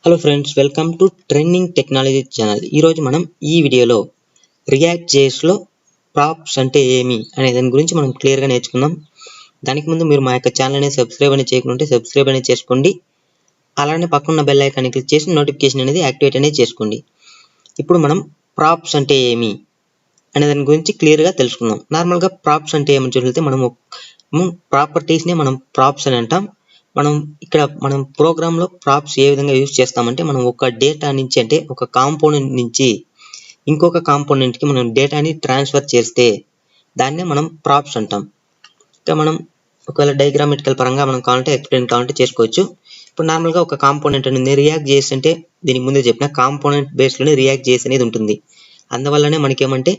Hello friends, welcome to trending technology channel. ఈరోజు మనం ఈ వీడియోలో రియాక్ట్ జేఎస్లో ప్రాప్స్ అంటే ఏమి అనే దాని గురించి మనం క్లియర్గా నేర్చుకుందాం. దానికి ముందు మీరు మా యొక్క ఛానల్ అనేది సబ్స్క్రైబ్ అనేది చేయకుంటే సబ్స్క్రైబ్ అనేది చేసుకోండి. అలానే పక్కన బెల్ ఐకాన్ని క్లిక్ చేసి నోటిఫికేషన్ అనేది యాక్టివేట్ అనేది చేసుకోండి. ఇప్పుడు మనం ప్రాప్స్ అంటే ఏమి అనే దాని గురించి క్లియర్గా తెలుసుకుందాం. నార్మల్గా ప్రాప్స్ అంటే ఏమని చూస్తే మనము ప్రాపర్టీస్ని మనం ప్రాప్స్ అని అంటాం. మనం ప్రోగ్రాంలో ప్రాప్స్ ఏ విధంగా యూజ్ చేస్తామంటే, మనం ఒక డేటా నుంచి అంటే ఒక కాంపోనెంట్ నుంచి ఇంకొక కాంపోనెంట్కి మనం డేటాని ట్రాన్స్ఫర్ చేస్తే దాన్నే మనం ప్రాప్స్ అంటాం. ఇంకా మనం ఒకవేళ డయాగ్రామెటికల్ పరంగా మనం కావాలంటే ఎక్స్ప్లెయిన్ కావాలంటే చేసుకోవచ్చు. ఇప్పుడు నార్మల్గా ఒక కాంపోనెంట్ అనేది రియాక్ట్ జేఎస్ అంటే దీనికి ముందే చెప్పిన కాంపోనెంట్ బేస్లోనే రియాక్ట్ జేఎస్ అనేది ఉంటుంది. అందువల్లనే మనకేమంటే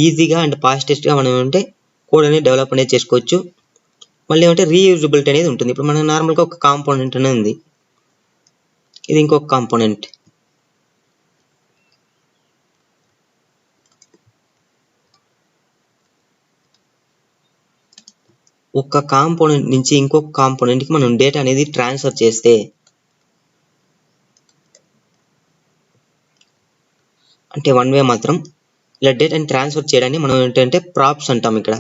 ఈజీగా అండ్ ఫాస్టెస్ట్గా మనం ఏమంటే కోడ్ అనేది డెవలప్ అనేది చేసుకోవచ్చు. మళ్ళీ ఏమంటే రీయూజబిలిటీ అనేది ఉంటుంది. ఇప్పుడు మనం నార్మల్గా ఒక కాంపోనెంట్ అనేది ఉంది, ఇది ఇంకొక కాంపోనెంట్. ఒక కాంపోనెంట్ నుంచి ఇంకొక కాంపోనెంట్కి మనం డేటా అనేది ట్రాన్స్ఫర్ చేస్తే అంటే వన్ వే మాత్రం ఇలా డేటాని ట్రాన్స్ఫర్ చేయడాన్ని మనం ఏంటంటే ప్రాప్స్ అంటాం. ఇక్కడ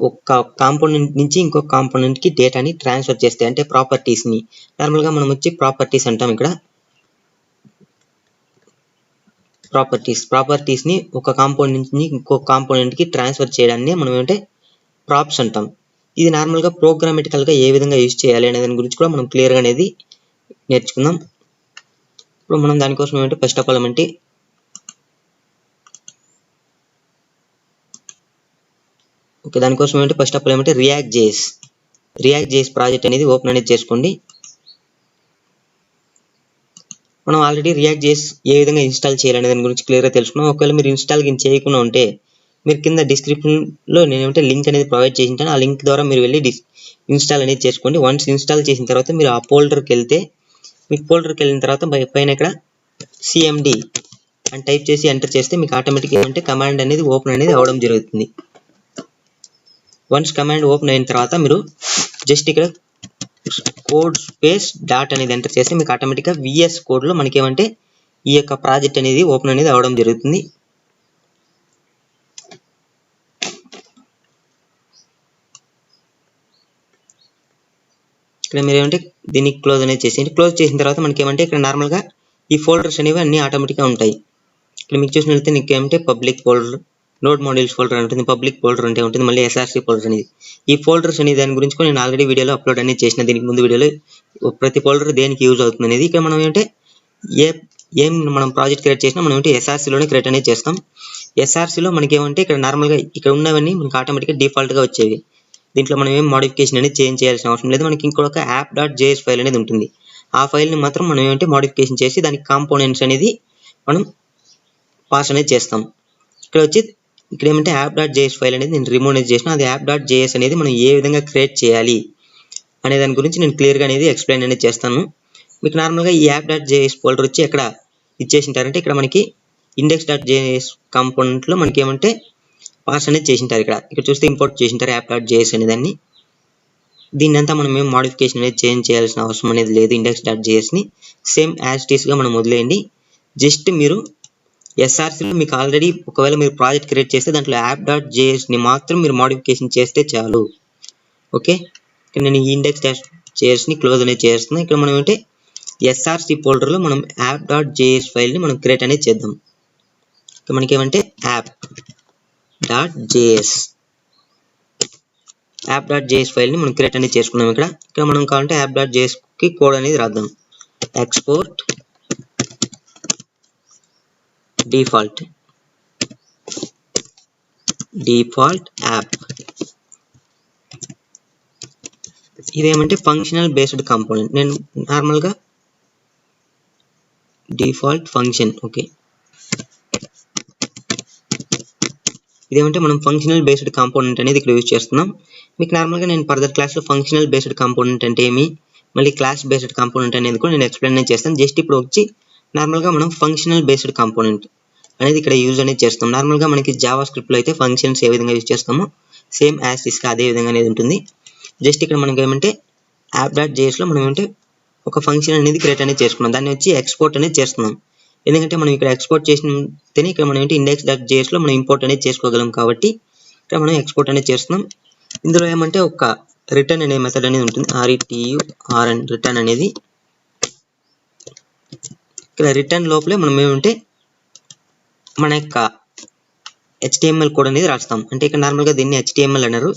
ఒక కాంపోనెంట్ నుంచి ఇంకొక కాంపోనెంట్కి డేటాని ట్రాన్స్ఫర్ చేస్తే అంటే ప్రాపర్టీస్ని నార్మల్గా మనం వచ్చి ప్రాపర్టీస్ అంటాం. ఇక్కడ ప్రాపర్టీస్ని ఒక కాంపోనెంట్ నుంచి ఇంకొక కాంపోనెంట్కి ట్రాన్స్ఫర్ చేయడాన్ని మనం ఏంటంటే ప్రాప్స్ అంటాం. ఇది నార్మల్గా ప్రోగ్రామెటికల్గా ఏ విధంగా యూజ్ చేయాలి అనే దాని గురించి కూడా మనం క్లియర్గా అనేది నేర్చుకుందాం. ఇప్పుడు మనం దానికోసం ఏమంటే ఫస్ట్ ఆఫ్ ఆల్ ఏమంటే రియాక్ట్ జేఎస్ ప్రాజెక్ట్ అనేది ఓపెన్ అనేది చేసుకోండి. మనం ఆల్రెడీ రియాక్ట్ జేఎస్ ఏ విధంగా ఇన్స్టాల్ చేయాలనే దాని గురించి క్లియర్గా తెలుసుకున్నాం. ఒకవేళ మీరు ఇన్స్టాల్ చేయకుండా ఉంటే మీరు కింద డిస్క్రిప్షన్లో నేనేమంటే లింక్ అనేది ప్రొవైడ్ చేసి ఉంటాను. ఆ లింక్ ద్వారా మీరు వెళ్ళి ఇన్స్టాల్ అనేది చేసుకోండి. వన్స్ ఇన్స్టాల్ చేసిన తర్వాత మీరు ఆ ఫోల్డర్కి వెళ్తే మీకు ఫోల్డర్కి వెళ్ళిన తర్వాత పైన ఇక్కడ సిఎండి అని టైప్ చేసి ఎంటర్ చేస్తే మీకు ఆటోమేటిక్గా అంటే కమాండ్ అనేది ఓపెన్ అనేది అవ్వడం జరుగుతుంది. వన్స్ కమాండ్ ఓపెన్ అయిన తర్వాత మీరు జస్ట్ ఇక్కడ కోడ్ స్పేస్ డాట్ అనేది ఎంటర్ చేస్తే మీకు ఆటోమేటిక్గా విఎస్ కోడ్లో మనకేమంటే ఈ యొక్క ప్రాజెక్ట్ అనేది ఓపెన్ అనేది అవ్వడం జరుగుతుంది. ఇక్కడ మీరు ఏమంటే దీన్ని క్లోజ్ అనేది చేసేయండి. క్లోజ్ చేసిన తర్వాత మనకేమంటే ఇక్కడ నార్మల్గా ఈ ఫోల్డర్స్ అనేవి అన్ని ఆటోమేటిక్గా ఉంటాయి. ఇక్కడ మీకు చూసినట్లయితే మీకు ఏమంటే public folder, node modules folder ఉంటుంది, పబ్లిక్ ఫోల్డర్ అంటే ఉంటుంది, మళ్ళీ ఎస్ఆర్సి ఫోల్డర్ అనేది. ఈ ఫోల్డర్స్ అనే దాని గురించి కూడా నేను ఆల్రెడీ వీడియోలో అప్లోడ్ అనేది చేసిన. దీనికి ముందు వీడియోలో ప్రతి ఫోల్డర్ దేనికి యూజ్ అవుతుంది అనేది. ఇక్కడ మనం ఏంటంటే ఏం మనం ప్రాజెక్ట్ క్రియేట్ చేసినా మనం ఏంటి ఎస్ఆర్సీలోనే క్రియేట్ అనేది చేస్తాం. ఎస్ఆర్సీలో మనకి ఏమంటే ఇక్కడ నార్మల్గా ఇక్కడ ఉన్నవన్నీ మనకి ఆటోమేటిక్గా డిఫాల్ట్గా వచ్చేవి. దీంట్లో మనం ఏం మోడిఫికేషన్ అనేది చేంజ్ చేయాల్సిన అవసరం లేదు. మనకి ఇంకొక యాప్ డాట్ జేఎస్ ఫైల్ అనేది ఉంటుంది. ఆ ఫైల్ని మాత్రం మనం ఏమంటే మోడిఫికేషన్ చేసి దానికి కాంపోనెంట్స్ అనేది మనం పాస్ అనేది చేస్తాం. ఇక్కడ ఏమంటే యాప్ డాట్ జేఎస్ ఫైల్ అనేది నేను రిమూవ్ అనేది చేసిన. అది యాప్ డాట్ జేఎస్ అనేది మనం ఏ విధంగా క్రియేట్ చేయాలి అనే దాని గురించి నేను క్లియర్గా అనేది ఎక్స్ప్లెయిన్ అనేది చేస్తాను. మీకు నార్మల్గా ఈ యాప్ డాట్ జేఎస్ ఫోల్డర్ వచ్చి ఎక్కడ ఇచ్చేసింటారంటే ఇక్కడ మనకి ఇండెక్స్ డాట్ జేఎస్ కాంపోనెంట్లో మనకి ఏమంటే పాస్ అనేది చేసింటారు. ఇక్కడ చూస్తే ఇంపోర్ట్ చేసింటారు యాప్ డాట్ జేఎస్ అనే దాన్ని. దీన్ని అంతా మనం ఏం మోడిఫికేషన్ అనేది చేంజ్ చేయాల్సిన అవసరం అనేది లేదు. ఇండెక్స్ డాట్ జేఎస్ని సేమ్ యాజ్ ఇట్ ఈస్గా మనం వదిలేయండి. జస్ట్ మీరు ఎస్ఆర్సీలో మీకు ఆల్రెడీ ఒకవేళ మీరు ప్రాజెక్ట్ క్రియేట్ చేస్తే దాంట్లో యాప్ డాట్ జేఎస్ని మాత్రం మీరు మోడిఫికేషన్ చేస్తే చాలు. ఓకే, ఇక్కడ నేను ఈ ఇండెక్స్ డాట్ జేఎస్ని క్లోజ్ అనేది చేస్తున్నాను. ఇక్కడ మనం ఏంటంటే ఎస్ఆర్సీ ఫోల్డర్లో మనం యాప్ డాట్ జేఎస్ ఫైల్ని మనం క్రియేట్ అనేది చేద్దాం. ఇక్కడ మనకి ఏమంటే యాప్ డాట్ జేఎస్ ఫైల్ని మనం క్రియేట్ అనేది చేసుకున్నాం. ఇక్కడ మనం కావాలంటే యాప్ డాట్ జేఎస్కి కోడ్ అనేది రాద్దాం. Export default app. ఇదేమంటే ఫంక్షనల్ బేస్డ్ కాంపోనెంట్. నేను నార్మల్గా డిఫాల్ట్ ఫంక్షన్. ఓకే, ఇదేమంటే మనం ఫంక్షనల్ బేస్డ్ కాంపోనెంట్ అనేది ఇక్కడ యూజ్ చేస్తున్నాం. మీకు నార్మల్గా నేను ఫర్దర్ క్లాస్లో ఫంక్షనల్ బేస్డ్ కాంపోనెంట్ అంటే ఏమి, మళ్ళీ క్లాస్ బేస్డ్ కాంపోనెంట్ అనేది కూడా నేను ఎక్స్ప్లెయిన్ అనేది చేస్తాను. జస్ట్ ఇప్పుడు వచ్చి నార్మల్గా మనం ఫంక్షనల్ బేస్డ్ కాంపోనెంట్ అనేది ఇక్కడ యూజ్ అనేది చేస్తాం. నార్మల్గా మనకి జావా స్క్రిప్ట్లో అయితే ఫంక్షన్స్ ఏ విధంగా యూజ్ చేస్తామో సేమ్ యాజ్ ఇస్గా అదే విధంగా అనేది ఉంటుంది. జస్ట్ ఇక్కడ మనకి ఏమంటే యాప్ డాట్ జేఎస్లో మనం ఏంటంటే ఒక ఫంక్షన్ అనేది క్రియేట్ అనేది చేసుకున్నాం. దాన్ని వచ్చి ఎక్స్పోర్ట్ అనేది చేస్తున్నాం. ఎందుకంటే మనం ఇక్కడ ఎక్స్పోర్ట్ చేసితేనే ఇక్కడ మనం ఏంటి ఇండెక్స్ డాట్ జేఎస్లో మనం ఇంపోర్ట్ అనేది చేసుకోగలం కాబట్టి ఇక్కడ మనం ఎక్స్పోర్ట్ అనేది చేస్తున్నాం. ఇందులో ఏమంటే ఒక రిటర్న్ అనే మెథడ్ అనేది ఉంటుంది. RETURN రిటర్న్ అనేది ఇక్కడ రిటర్న్ లోపలే మనం ఏమంటే మన యొక్క HTML కోడ్ అనేది రాస్తాం. అంటే ఇక్కడ నార్మల్గా దీన్ని HTML అన్నారు,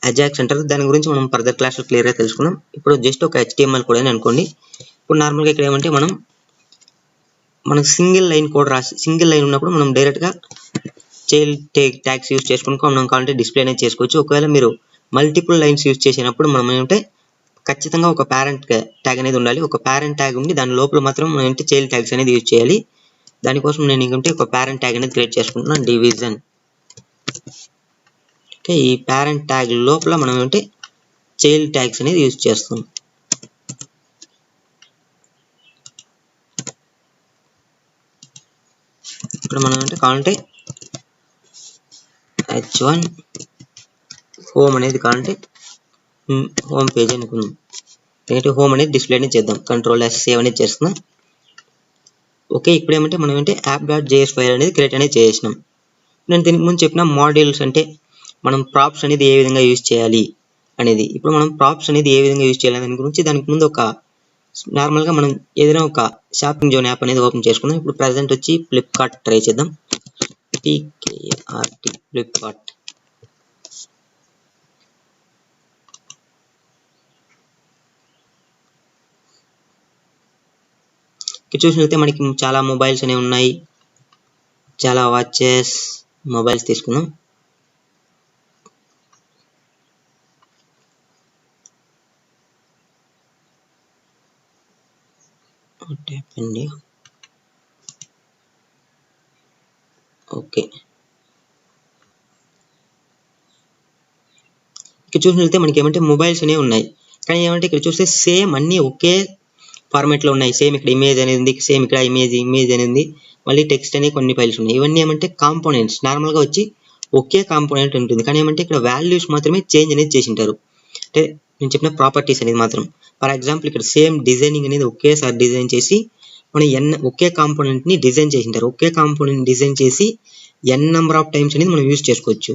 అజాక్స్ అంటారు. దాని గురించి మనం ఫర్దర్ క్లాస్లో క్లియర్గా తెలుసుకున్నాం. ఇప్పుడు జస్ట్ ఒక HTML కోడ్ అని అనుకోండి. ఇప్పుడు నార్మల్గా ఇక్కడ ఏమంటే మనం సింగిల్ లైన్ కోడ్ రాసి సింగిల్ లైన్ ఉన్నప్పుడు మనం డైరెక్ట్గా చైల్డ్ ట్యాగ్స్ యూజ్ చేసుకుని మనం కావాలంటే డిస్ప్లే అనేది చేసుకోవచ్చు. ఒకవేళ మీరు మల్టిపుల్ లైన్స్ యూజ్ చేసినప్పుడు మనం ఏంటంటే ఖచ్చితంగా ఒక పేరెంట్ ట్యాగ్ అనేది ఉండాలి. ఒక పేరెంట్ ట్యాగ్ ఉండి దాని లోపల మాత్రం మనం ఏంటంటే చైల్డ్ ట్యాగ్స్ అనేది యూజ్ చేయాలి. దానికోసం నేను ఏంటంటే ఒక పేరెంట్ ట్యాగ్ అనేది క్రియేట్ చేసుకుంటున్నాను, డివిజన్. ఓకే, ఈ పేరెంట్ ట్యాగ్ లోపల మనం ఏంటంటే చైల్డ్ ట్యాగ్స్ అనేది యూజ్ చేస్తాం. ఇక్కడ మనం అంటే కావాలంటే H1 హోమ్ అనేది కావాలంటే హోమ్ పేజ్ అనుకుందాం. ఎందుకంటే హోమ్ అనేది డిస్ప్లే అనేది చేద్దాం. Ctrl+S సేవ్ అనేది చేస్తున్నాం. ఓకే, ఇప్పుడు ఏమంటే మనం ఏంటంటే యాప్ డాట్ జేఎస్ ఫైల్ అనేది క్రియేట్ అనేది చేసినాం. నేను దీనికి ముందు చెప్పిన మాడ్యూల్స్ అంటే మనం ప్రాప్స్ అనేది ఏ విధంగా యూజ్ చేయాలి అనేది. ఇప్పుడు మనం ప్రాప్స్ అనేది ఏ విధంగా యూజ్ చేయాలి దాని గురించి దానికి ముందు ఒక నార్మల్గా మనం ఏదైనా ఒక షాపింగ్ జోన్ యాప్ అనేది ఓపెన్ చేసుకుందాం. ఇప్పుడు ప్రెసెంట్ వచ్చి ఫ్లిప్కార్ట్ ట్రై చేద్దాం. PKRT Flipkart. ఇక్కడ చూసినట్లయితే మనకి చాలా మొబైల్స్ అనేవి ఉన్నాయి, చాలా వాచెస్, మొబైల్స్ తీసుకుందాం. ఓకే, ఇక్కడ చూసినట్లయితే మనకి ఏమంటే మొబైల్స్ అనేవి ఉన్నాయి. కానీ ఏమంటే ఇక్కడ చూస్తే సేమ్ అన్నీ ఒకే ఫార్మాట్లో ఉన్నాయి. సేమ్ ఇక్కడ ఇమేజ్ అనేది ఉంది, సేమ్ ఇక్కడ ఇమేజ్ అనేది ఉంది, మళ్ళీ టెక్స్ట్ అనే కొన్ని ఫైల్స్ ఉన్నాయి. ఇవన్నీ ఏమంటే కాంపోనెంట్స్. నార్మల్గా వచ్చి ఒకే కాంపోనెంట్ ఉంటుంది, కానీ ఏమంటే ఇక్కడ వాల్యూస్ మాత్రమే చేంజ్ అనేది చేసి ఉంటారు. అంటే నేను చెప్పిన ప్రాపర్టీస్ అనేది మాత్రం. ఫర్ ఎగ్జాంపుల్ ఇక్కడ సేమ్ డిజైనింగ్ అనేది ఒకేసారి డిజైన్ చేసి మనం ఒకే కాంపోనెంట్ని డిజైన్ చేసి ఉంటారు. ఒకే కాంపోనెంట్ డిజైన్ చేసి n నెంబర్ ఆఫ్ టైమ్స్ అనేది మనం యూజ్ చేసుకోవచ్చు.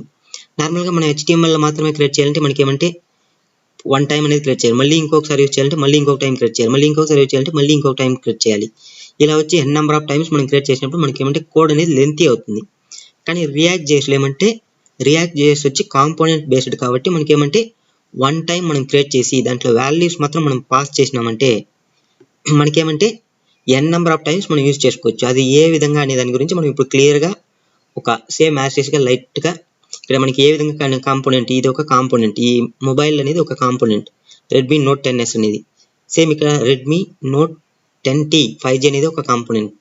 నార్మల్గా మనం HTML మాత్రమే క్రియేట్ చేయాలంటే మనకి ఏమంటే వన్ టైం అనేది క్రియేట్ చేయాలి, మళ్ళీ ఇంకొకసారి యూజ్ చేయాలంటే మళ్ళీ ఇంకొక టైం క్రియేట్ చేయాలి, మళ్ళీ ఇంకొకసారి యూజ్ చేయాలంటే మళ్ళీ ఇంకొక టైం క్రియేట్ చేయాలి. ఇలా వచ్చి n నెంబర్ ఆఫ్ టైమ్స్ మనం క్రియేట్ చేసినప్పుడు మనకి ఏమంటే కోడ్ అనేది లెంతీ అవుతుంది. కానీ రియాక్ట్ జేఎస్లో ఏమంటే రియాక్ట్ జేఎస్ వచ్చి కాంపోనెంట్ బేస్డ్ కాబట్టి మనకి ఏమంటే వన్ టైం మనం క్రియేట్ చేసి దాంట్లో వాల్యూస్ మాత్రం మనం పాస్ చేసినామంటే మనకేమంటే n నెంబర్ ఆఫ్ టైమ్స్ మనం యూజ్ చేసుకోవచ్చు. అది ఏ విధంగా అనే దాని గురించి మనం ఇప్పుడు క్లియర్గా ఒక సేమ్ యాస్టిస్గా లైట్గా ఇక్కడ మనకి ఏ విధంగా కాంపోనెంట్, ఇది ఒక కాంపోనెంట్, ఈ మొబైల్ అనేది ఒక కాంపోనెంట్, రెడ్మీ నోట్ 10s అనేది సేమ్, ఇక్కడ రెడ్మీ నోట్ 10T 5G అనేది ఒక కాంపోనెంట్,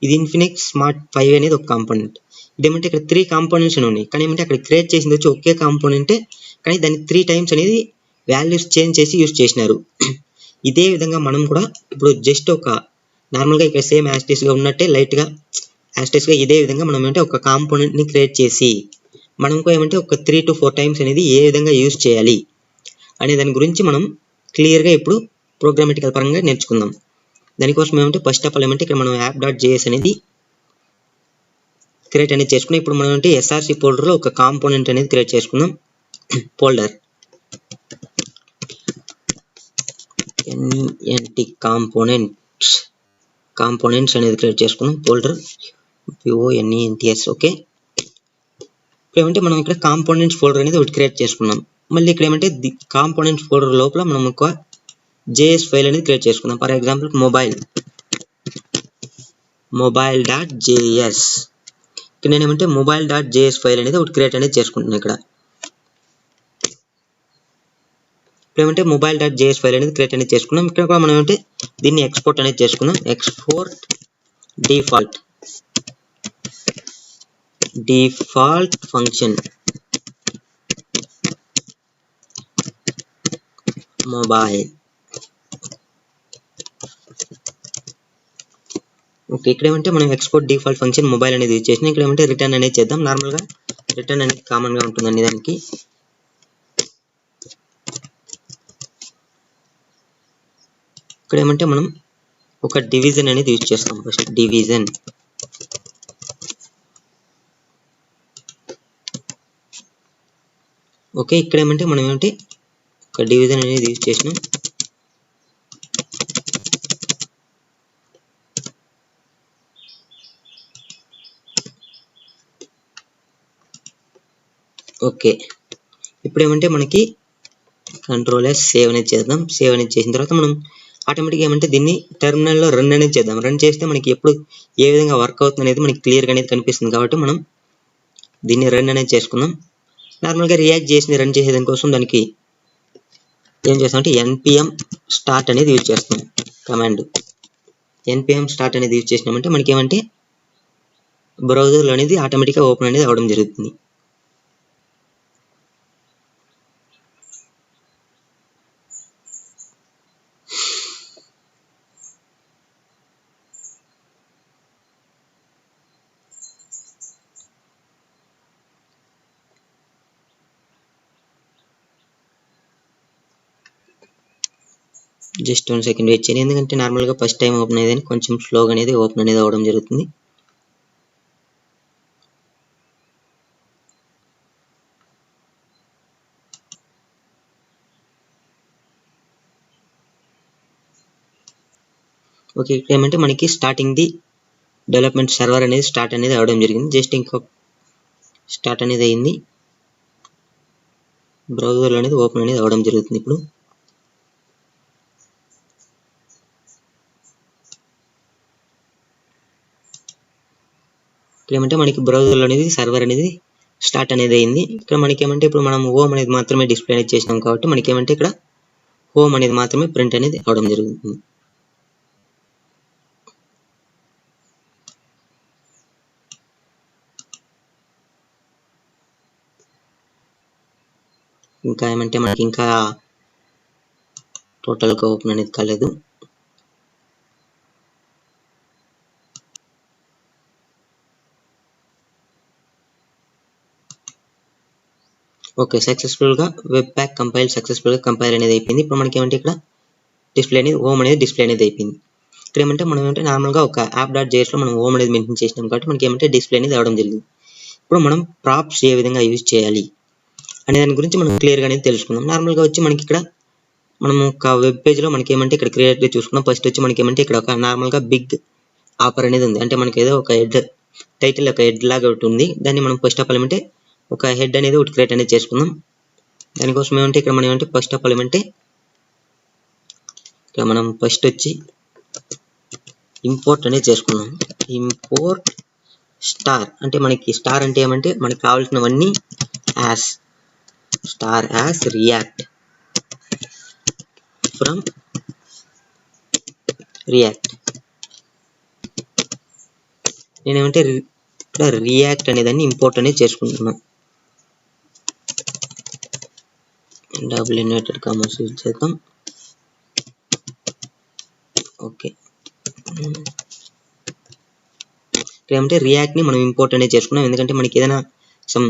ఇది ఇన్ఫినిక్స్ స్మార్ట్ 5 అనేది ఒక కాంపోనెంట్. ఇదేమంటే ఇక్కడ 3 కాంపోనెంట్స్ ఉన్నాయి, కానీ ఏమంటే అక్కడ క్రియేట్ చేసింది వచ్చి ఒకే కాంపోనెంటే, కానీ దాన్ని 3 టైమ్స్ అనేది వాల్యూస్ చేంజ్ చేసి యూజ్ చేసినారు. ఇదే విధంగా మనం కూడా ఇప్పుడు జస్ట్ ఒక నార్మల్గా ఇక్కడ సేమ్ యాస్టిస్గా ఉన్నట్టే లైట్గా యాస్టిస్గా ఇదే విధంగా మనం ఏంటంటే ఒక కాంపోనెంట్ని క్రియేట్ చేసి మనం ఏమంటే ఒక 3 to 4 టైమ్స్ అనేది ఏ విధంగా యూజ్ చేయాలి అనే దాని గురించి మనం క్లియర్గా ఇప్పుడు ప్రోగ్రామటికల్ పరంగా నేర్చుకుందాం. దానికోసం ఏమంటే ఫస్ట్ ఆఫ్ ఆల్ ఏమంటే ఇక్కడ మనం యాప్ డాట్ జేఎస్ అనేది క్రియేట్ అనేది చేసుకున్నాం. ఇప్పుడు మనం అంటే SRC ఫోల్డర్లో ఒక కాంపోనెంట్ అనేది క్రియేట్ చేసుకుందాం. ఫోల్డర్ NENT కాంపోనెంట్స్ అనేది క్రియేట్ చేసుకుందాం. Folder PONENTS. ఓకే, ఏమంటే మనం ఇక్కడ కాంపోనెంట్స్ ఫోల్డర్ అనేది ఒకటి క్రియేట్ చేసుకున్నాం. మళ్ళీ ఇక్కడ ఏమంటే కాంపోనెంట్స్ ఫోల్డర్ లోపల మనం ఒక జేఎస్ ఫైల్ అనేది క్రియేట్ చేసుకున్నాం. For example mobile dot JS. ఇక్కడ నేను ఏమంటే మొబైల్ డాట్ జేఎస్ ఫైల్ అనేది ఒకటి క్రియేట్ అనేది చేసుకుంటున్నాను. ఇక్కడ ఏమంటే మొబైల్ డాట్ జేఎస్ ఫైల్ అనేది క్రియేట్ అనేది చేసుకున్నాం. ఇక్కడ కూడా మనం ఏమంటే దీన్ని ఎక్స్పోర్ట్ అనేది చేసుకుందాం. Export default function mobile. Okay, ఇక్కడ ఏమంటే మనం ఎక్స్పోర్ట్ డిఫాల్ట్ ఫంక్షన్ మొబైల్ అనేది యూజ్ చేసినా. ఇక్కడ ఏమంటే రిటర్న్ అనేది చేద్దాం. నార్మల్గా రిటర్న్ అనేది కామన్గా ఉంటుంది అన్ని దానికి. ఇక్కడ ఏమంటే మనం ఒక డివిజన్ అనేది యూజ్ చేస్తాం. First division, okay. ఇక్కడ ఏమంటే మనం ఏమంటే ఒక డివిజన్ అనేది యూజ్ చేసినాం. ఓకే, ఇప్పుడు ఏమంటే మనకి కంట్రోల్ S సేవ్ అనేది చేద్దాం. సేవ్ అనేది చేసిన తర్వాత మనం ఆటోమేటిక్గా ఏమంటే దీన్ని టెర్మినల్లో రన్ అనేది చేద్దాం. రన్ చేస్తే మనకి ఎప్పుడు ఏ విధంగా వర్క్ అవుతుంది అనేది మనకి క్లియర్గా అనేది కనిపిస్తుంది. కాబట్టి మనం దీన్ని రన్ అనేది చేసుకుందాం. నార్మల్గా రియాక్ట్ చేసి రన్ చేసేదాని కోసం దానికి ఏం చేస్తామంటే npm స్టార్ట్ అనేది యూజ్ చేస్తాం. కమాండ్ npm స్టార్ట్ అనేది యూజ్ చేసినామంటే మనకి ఏమంటే బ్రౌజర్లో అనేది ఆటోమేటిక్గా ఓపెన్ అనేది అవ్వడం జరుగుతుంది. జస్ట్ 1 సెకండ్ వెయిట్ చేయండి, ఎందుకంటే నార్మల్గా ఫస్ట్ టైం ఓపెన్ అయ్యేదని కొంచెం స్లోగా అనేది ఓపెన్ అనేది అవ్వడం జరుగుతుంది. ఓకే, ఇక్కడ ఏమంటే మనకి స్టార్టింగ్ ది డెవలప్మెంట్ సర్వర్ అనేది స్టార్ట్ అనేది అవ్వడం జరిగింది. జస్ట్ ఇంకో స్టార్ట్ అనేది అయింది. బ్రౌజర్లో అనేది ఓపెన్ అనేది అవ్వడం జరుగుతుంది. ఇప్పుడు ఇక్కడ ఏమంటే మనకి బ్రౌజర్లో అనేది సర్వర్ అనేది స్టార్ట్ అనేది అయింది. ఇక్కడ మనకి ఏమంటే ఇప్పుడు మనం హోమ్ అనేది మాత్రమే డిస్ప్లే అనేది చేసినాం కాబట్టి మనకి ఏమంటే ఇక్కడ హోమ్ అనేది మాత్రమే ప్రింట్ అనేది అవడం జరుగుతుంది. ఇంకా ఏమంటే మనకి ఇంకా టోటల్గా ఓపెన్ అనేది కాలేదు. ఓకే, సక్సెస్ఫుల్గా వెబ్ ప్యాక్ కంపైల్ సక్సెస్ఫుల్గా కంపైల్ అనేది అయిపోయింది. ఇప్పుడు మనకి ఏమంటే ఇక్కడ డిస్ప్లే అనేది హోమ్ అనేది డిస్ప్లే అనేది అయిపోయింది. ఇక్కడ ఏమంటే మనం ఏమంటే నార్మల్గా ఒక app.jsలో మనం హోమ్ అనేది మెన్షన్ చేసినాం కాబట్టి మనకి ఏమంటే డిస్ప్లే అనేది అవడం జరిగింది. ఇప్పుడు మనం ప్రాప్స్ ఏ విధంగా యూజ్ చేయాలి అనే దాని గురించి మనం క్లియర్గా అనేది తెలుసుకుందాం. నార్మల్గా వచ్చి మనకి ఇక్కడ మనం ఒక వెబ్ పేజ్లో మనకి ఏమంటే ఇక్కడ క్రియేట్గా చూసుకున్నాం. ఫస్ట్ వచ్చి మనకి ఏమంటే ఇక్కడ ఒక నార్మల్గా బిగ్ ఆఫర్ అనేది ఉంది. అంటే మనకి ఏదో ఒక హెడ్ టైటిల్ ఒక హెడ్ లాగా ఒకటి ఉంది. దాన్ని మనం ఫస్ట్ ఆఫ్ ఆల్ ఏమంటే ఒక హెడ్ అనేది ఒకటి క్రియేట్ అనేది చేసుకుందాం. దానికోసం ఏమంటే ఇక్కడ మనం ఏమంటే ఫస్ట్ ఆఫ్ ఆల్ ఏమంటే ఇక్కడ మనం ఫస్ట్ వచ్చి ఇంపోర్ట్ అనేది చేసుకుందాం. ఇంపోర్ట్ స్టార్ అంటే మనకి స్టార్ అంటే ఏమంటే మనకి కావాల్సినవన్నీ as star as react from react. నేనేమంటే ఇక్కడ రియాక్ట్ అనేదాన్ని ఇంపోర్ట్ అనేది చేసుకుంటున్నాను. డబుల్ ఇన్వర్టెడ్ కామర్స్ యూజ్ చేద్దాం. ఓకే, ఏమంటే రియాక్ట్ ని మనం ఇంపోర్ట్ అనేది చేసుకున్నాం. ఎందుకంటే మనకి ఏదైనా సమ్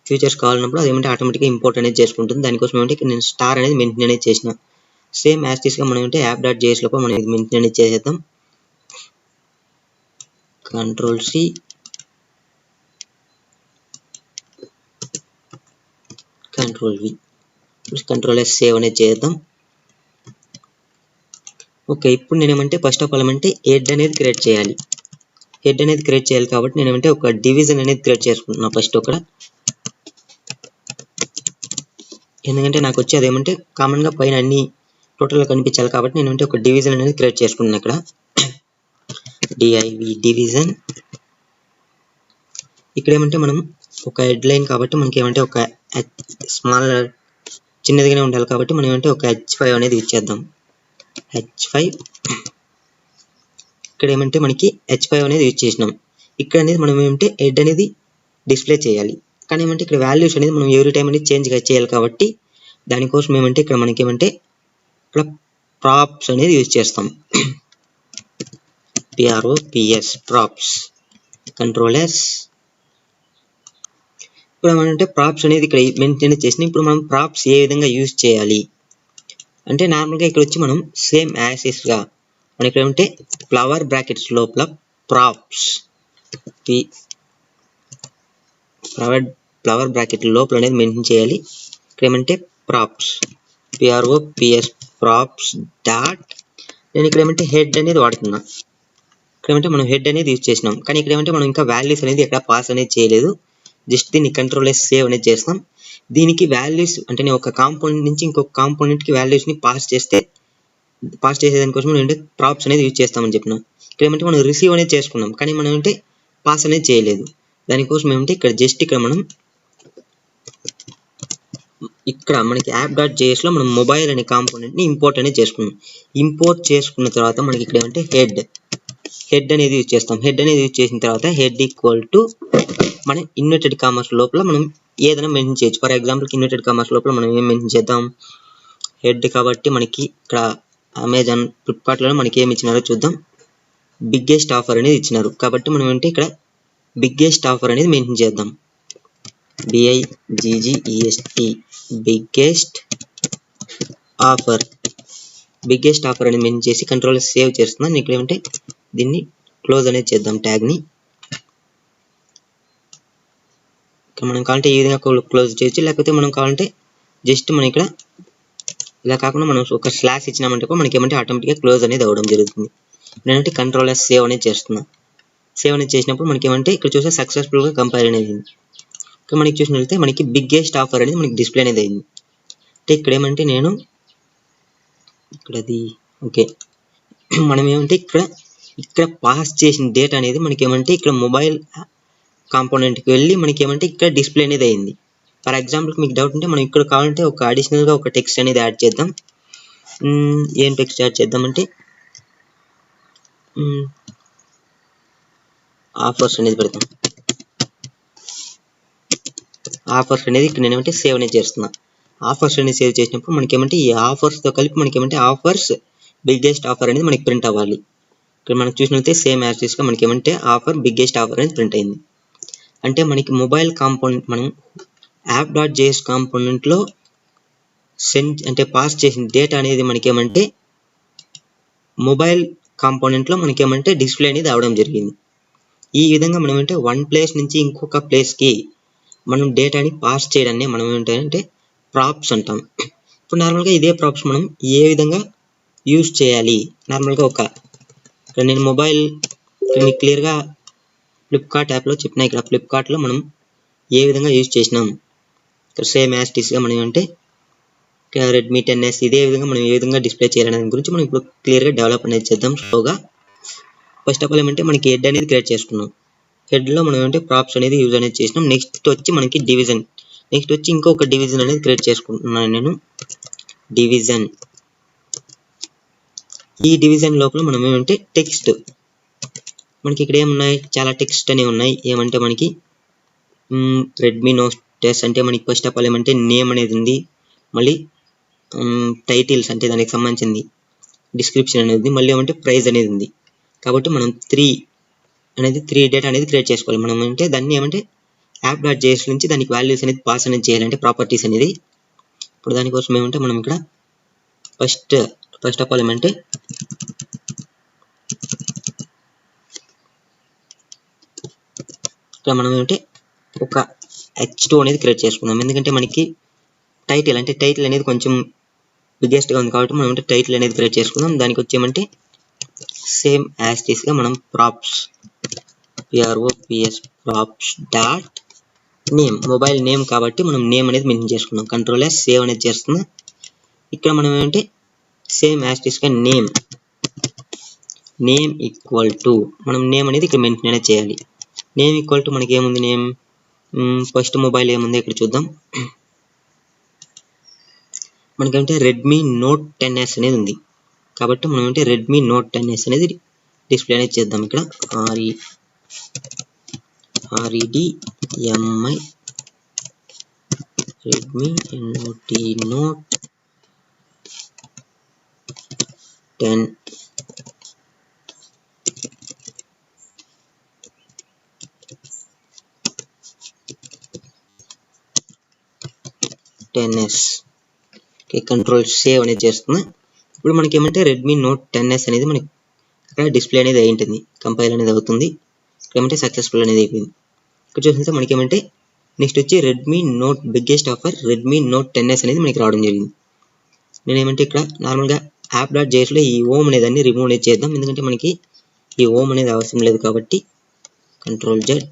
ఫీచర్స్ కావాలన్నప్పుడు అది ఏమంటే ఆటోమేటిక్గా ఇంపోర్ట్ అనేది చేసుకుంటుంది. దానికోసం ఏమంటే ఇక్కడ నేను స్టార్ అనేది మెన్షన్ అనేది చేసిన సేమ్ యాస్టీస్గా మనం ఏమంటే app.js లోపల మనం ఇది మెన్షన్ అనేది చేసేద్దాం. Control C, control V, control S save అనేది చేద్దాం. ఓకే, ఇప్పుడు నేను ఏమంటే ఫస్ట్ ఆఫ్ ఆల్ ఏమంటే హెడ్ అనేది క్రియేట్ చేయాలి. హెడ్ అనేది క్రియేట్ చేయాలి కాబట్టి నేను ఏమంటే ఒక డివిజన్ అనేది క్రియేట్ చేసుకుంటున్నా ఫస్ట్ ఒక. ఎందుకంటే నాకు వచ్చి అదేమంటే కామన్గా పైన అన్ని టోటల్గా కనిపించాలి కాబట్టి నేను అంటే ఒక డివిజన్ అనేది క్రియేట్ చేసుకుంటున్నా. ఇక్కడ div డివిజన్. ఇక్కడ ఏమంటే మనం ఒక హెడ్ లైన్ కాబట్టి మనకి ఏమంటే ఒక స్మాల్ చిన్నదిగానే ఉండాలి కాబట్టి మనం ఏమంటే ఒక h5 అనేది ఇచ్చేద్దాం. h5 ఇక్కడ ఏమంటే మనకి h5 అనేది యూజ్ చేసినాం. ఇక్కడ అనేది మనం ఏమంటే హెడ్ అనేది డిస్ప్లే చేయాలి. కానీ ఏమంటే ఇక్కడ వాల్యూస్ అనేది మనం ఎవ్రీ టైం అనేది చేంజ్ చేయాలి కాబట్టి దానికోసం ఏమంటే ఇక్కడ మనకి ఏమంటే ఇక్కడ ప్రాప్స్ అనేది యూజ్ చేస్తాం. PROPS props. Control S. ఇప్పుడు ఏమంటే ప్రాప్స్ అనేది ఇక్కడ మెన్షన్ చేసిన ఇప్పుడు మనం ప్రాప్స్ ఏ విధంగా యూజ్ చేయాలి అంటే నార్మల్గా ఇక్కడ వచ్చి మనం సేమ్ యాసిస్గా మనం ఇక్కడ ఉంటే ఫ్లవర్ బ్రాకెట్స్ లోపల ప్రాప్స్ ఫ్లవర్ బ్రాకెట్ లోపల అనేది మెన్షన్ చేయాలి. ఇక్కడ ఏమంటే ప్రాప్స్ PROPS ప్రాప్స్ డాట్ నేను ఇక్కడ ఏమంటే హెడ్ అనేది వాడుతున్నా. ఇక్కడ ఏమంటే మనం హెడ్ అనేది యూజ్ చేసినాం, కానీ ఇక్కడ ఏమంటే మనం ఇంకా వాల్యూస్ అనేది ఎక్కడ పాస్ అనేది చేయలేదు. జస్ట్ దీన్ని కంట్రోల్ సేవ్ అనేది చేస్తాం. దీనికి వాల్యూస్ అంటే నేను ఒక కాంపోనెంట్ నుంచి ఇంకొక కాంపోనెంట్కి వాల్యూస్ని పాస్ చేసేదానికోసం ఏంటంటే ప్రాప్స్ అనేది యూజ్ చేస్తామని చెప్పినాం. ఇక్కడ ఏమంటే మనం రిసీవ్ అనేది చేసుకున్నాం, కానీ మనం అంటే పాస్ అనేది చేయలేదు. దానికోసం ఏమంటే ఇక్కడ జస్ట్ ఇక్కడ మనం ఇక్కడ మనకి app.jsలో మనం మొబైల్ అనే కాంపోనెంట్ని ఇంపోర్ట్ అనేది చేసుకున్నాం. ఇంపోర్ట్ చేసుకున్న తర్వాత మనకి ఇక్కడ ఏమంటే హెడ్ అనేది యూజ్ చేస్తాం. హెడ్ అనేది యూజ్ చేసిన తర్వాత హెడ్ ఈక్వల్ టు మన ఇన్వర్టెడ్ కామర్స్ లోపల మనం ఏదైనా మెన్షన్ చేయొచ్చు. ఫర్ ఎగ్జాంపుల్కి ఇన్వర్టెడ్ కామర్స్ లోపల మనం ఏం మెన్షన్ చేద్దాం, హెడ్ కాబట్టి మనకి ఇక్కడ అమెజాన్ ఫ్లిప్కార్ట్లో మనకి ఏమి ఇచ్చినారో చూద్దాం. బిగ్గెస్ట్ ఆఫర్ అనేది ఇచ్చినారు కాబట్టి మనం ఏంటి ఇక్కడ బిగ్గెస్ట్ ఆఫర్ అనేది మెన్షన్ చేద్దాం. BIGGEST బిగ్గెస్ట్ ఆఫర్ అనేది మెన్షన్ చేసి కంట్రోల్ సేవ్ చేస్తున్నాను. ఇక్కడ ఏమంటే దీన్ని క్లోజ్ అనేది చేద్దాం ట్యాగ్ని. మనం కావాలంటే ఈ విధంగా క్లోజ్ చేయొచ్చు, లేకపోతే మనం కావాలంటే జస్ట్ మనం ఇక్కడ ఇలా కాకుండా మనం ఒక స్లాష్ ఇచ్చినామంటే మనకి ఏమంటే ఆటోమేటిక్గా క్లోజ్ అనేది అవ్వడం జరుగుతుంది. నేనంటే కంట్రోల్ సేవ్ అనేది చేస్తున్నా. సేవ్ అనేది చేసినప్పుడు మనకి ఏమంటే ఇక్కడ చూస్తే సక్సెస్ఫుల్గా కంపైల్ అనేది అయింది. ఇక్కడ మనకి చూసినట్లయితే మనకి బిగ్గెస్ట్ ఆఫర్ అనేది మనకి డిస్ప్లే అనేది అయింది. అంటే ఇక్కడ ఏమంటే నేను ఇక్కడది ఓకే మనం ఏమంటే ఇక్కడ పాస్ చేసిన డేటా అనేది మనకి ఏమంటే ఇక్కడ మొబైల్ కాంపోనెంట్కి వెళ్ళి మనకి ఏమంటే ఇక్కడ డిస్ప్లే అనేది అయింది. ఫర్ ఎగ్జాంపుల్కి మీకు డౌట్ ఉంటే మనం ఇక్కడ కావాలంటే ఒక అడిషనల్గా ఒక టెక్స్ట్ అనేది యాడ్ చేద్దాం. ఏం టెక్స్ట్ యాడ్ చేద్దామంటే ఆఫర్స్ అనేది పెడతాం. ఆఫర్స్ అనేది ఇక్కడ నేను ఏమంటే సేవ్ అనేది చేస్తున్నా. ఆఫర్స్ అనేది సేవ్ చేసినప్పుడు మనకి ఏమంటే ఈ ఆఫర్స్తో కలిపి మనకి ఏమంటే ఆఫర్స్ బిగ్గెస్ట్ ఆఫర్ అనేది మనకి ప్రింట్ అవ్వాలి. ఇక్కడ మనం చూసినట్లయితే సేమ్ యాక్సిస్గా మనకి ఏమంటే ఆఫర్ బిగ్గెస్ట్ ఆఫర్ అనేది ప్రింట్ అయింది. అంటే మనకి మొబైల్ కాంపోనెంట్ మనం app.js కాంపోనెంట్లో అంటే పాస్ చేసిన డేటా అనేది మనకి ఏమంటే మొబైల్ కాంపోనెంట్లో మనకి ఏమంటే డిస్ప్లే అనేది అవడం జరిగింది. ఈ విధంగా మనం ఏంటంటే వన్ ప్లేస్ నుంచి ఇంకొక ప్లేస్కి మనం డేటాని పాస్ చేయడాన్ని మనం ఏంటంటే ప్రాప్స్ అంటాం. ఇప్పుడు నార్మల్గా ఇదే ప్రాప్స్ మనం ఏ విధంగా యూజ్ చేయాలి, నార్మల్గా ఇక్కడ నేను మొబైల్ మీకు క్లియర్గా ఫ్లిప్కార్ట్ యాప్లో చెప్పిన ఇక్కడ ఫ్లిప్కార్ట్లో మనం ఏ విధంగా యూజ్ చేసినాం. ఇక్కడ సేమ్ యాస్టీస్గా మనం ఏమంటే రెడ్మీ 10S ఇదే విధంగా మనం ఏ విధంగా డిస్ప్లే చేయాలనే దాని గురించి మనం ఇప్పుడు క్లియర్గా డెవలప్ అనేది చేద్దాం స్లోగా. ఫస్ట్ ఆఫ్ ఆల్ ఏమంటే మనకి హెడ్ అనేది క్రియేట్ చేసుకున్నాం. హెడ్లో మనం ఏమంటే ప్రాప్స్ అనేది యూజ్ అనేది చేసినాం. నెక్స్ట్ వచ్చి మనకి డివిజన్, నెక్స్ట్ వచ్చి ఇంకొక డివిజన్ అనేది క్రియేట్ చేసుకుంటున్నాను నేను. డివిజన్, ఈ డివిజన్ లోపల మనం ఏమంటే టెక్స్ట్, మనకి ఇక్కడ ఏమున్నాయి చాలా టెక్స్ట్ అనేవి ఉన్నాయి. ఏమంటే మనకి రెడ్మీ నోట్ టెస్ అంటే మనకి ఫస్ట్ ఆఫ్ ఆల్ ఏమంటే నేమ్ అనేది ఉంది, మళ్ళీ టైటిల్స్ అంటే దానికి సంబంధించింది, డిస్క్రిప్షన్ అనేది ఉంది, మళ్ళీ ఏమంటే ప్రైస్ అనేది ఉంది. కాబట్టి మనం 3 డేటా అనేది క్రియేట్ చేసుకోవాలి. మనం అంటే దాన్ని ఏమంటే app.js నుంచి దానికి వాల్యూస్ అనేది పాస్ అనేది చేయాలంటే ప్రాపర్టీస్ అనేది. ఇప్పుడు దానికోసం ఏమంటే మనం ఇక్కడ ఫస్ట్ ఆఫ్ ఆల్ ఏమంటే ఇక్కడ మనం ఏమంటే ఒక h2 అనేది క్రియేట్ చేసుకున్నాం. ఎందుకంటే మనకి టైటిల్ అనేది కొంచెం బిగ్గెస్ట్గా ఉంది కాబట్టి మనం అంటే టైటిల్ అనేది క్రియేట్ చేసుకుందాం. దానికి వచ్చేమంటే సేమ్ యాస్టీస్గా మనం props props dot name, mobile name కాబట్టి మనం నేమ్ అనేది మెన్షన్ చేసుకున్నాం. కంట్రోల్ సేవ్ అనేది చేస్తున్నాం. ఇక్కడ మనం ఏమంటే సేమ్ యాస్టీస్గా నేమ్ ఈక్వల్ టు మనం నేమ్ అనేది ఇక్కడ మెన్షన్ అనేది చేయాలి. నేమ్ ఈక్వల్ టు మనకి ఏముంది, నేమ్ ఫస్ట్ మొబైల్ ఏముంది ఇక్కడ చూద్దాం. మనకంటే రెడ్మీ నోట్ 10S అనేది ఉంది కాబట్టి మనం అంటే రెడ్మీ నోట్ 10S అనేది డిస్ప్లే అనేది చేద్దాం. ఇక్కడ REDMI Redmi note 10 10S okay, control save అనేది చేస్తున్నా. ఇప్పుడు మనకి ఏమంటే రెడ్మీ నోట్ 10s అనేది మనకి ఇక్కడ డిస్ప్లే అనేది అయి ఉంటుంది, కంపైల్ అనేది అవుతుంది. ఇక్కడ ఏమంటే సక్సెస్ఫుల్ అనేది అయిపోయింది. ఇక్కడ చూసినట్లయితే మనకి ఏమంటే నెక్స్ట్ వచ్చి Redmi note biggest offer Redmi note 10s అనేది మనకి రావడం జరిగింది. నేను ఏమంటే ఇక్కడ నార్మల్గా app.jsలో ఈ హోమ్ అనేది అన్ని రిమూవ్ అనేది చేద్దాం, ఎందుకంటే మనకి ఈ హోమ్ అనేది అవసరం లేదు కాబట్టి. Control Z.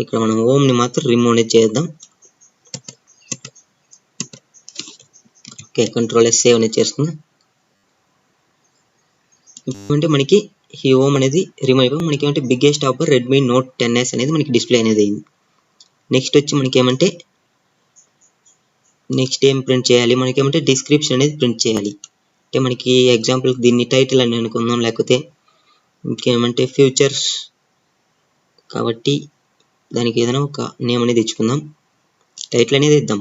ఇక్కడ మనం హోమ్ని మాత్రం రిమూవ్ అనేది చేద్దాం. ఓకే, కంట్రోల్ ఎస్ సేవ్ అనేది చేస్తుంది. అంటే మనకి ఈ హోమ్ అనేది రిమూవ్ అయిపోయి మనకి ఏమంటే biggest offer Redmi note 10s అనేది మనకి డిస్ప్లే అనేది అయింది. నెక్స్ట్ వచ్చి మనకి ఏమంటే నెక్స్ట్ ఏం ప్రింట్ చేయాలి, మనకి ఏమంటే డిస్క్రిప్షన్ అనేది ప్రింట్ చేయాలి. అంటే మనకి ఎగ్జాంపుల్ దీన్ని టైటిల్ అని అనుకుందాం, లేకపోతే ఇంకేమంటే ఫ్యూచర్స్ కాబట్టి దానికి ఏదైనా ఒక నేమ్ అనేది ఇచ్చుకుందాం, టైటిల్ అనేది ఇద్దాం.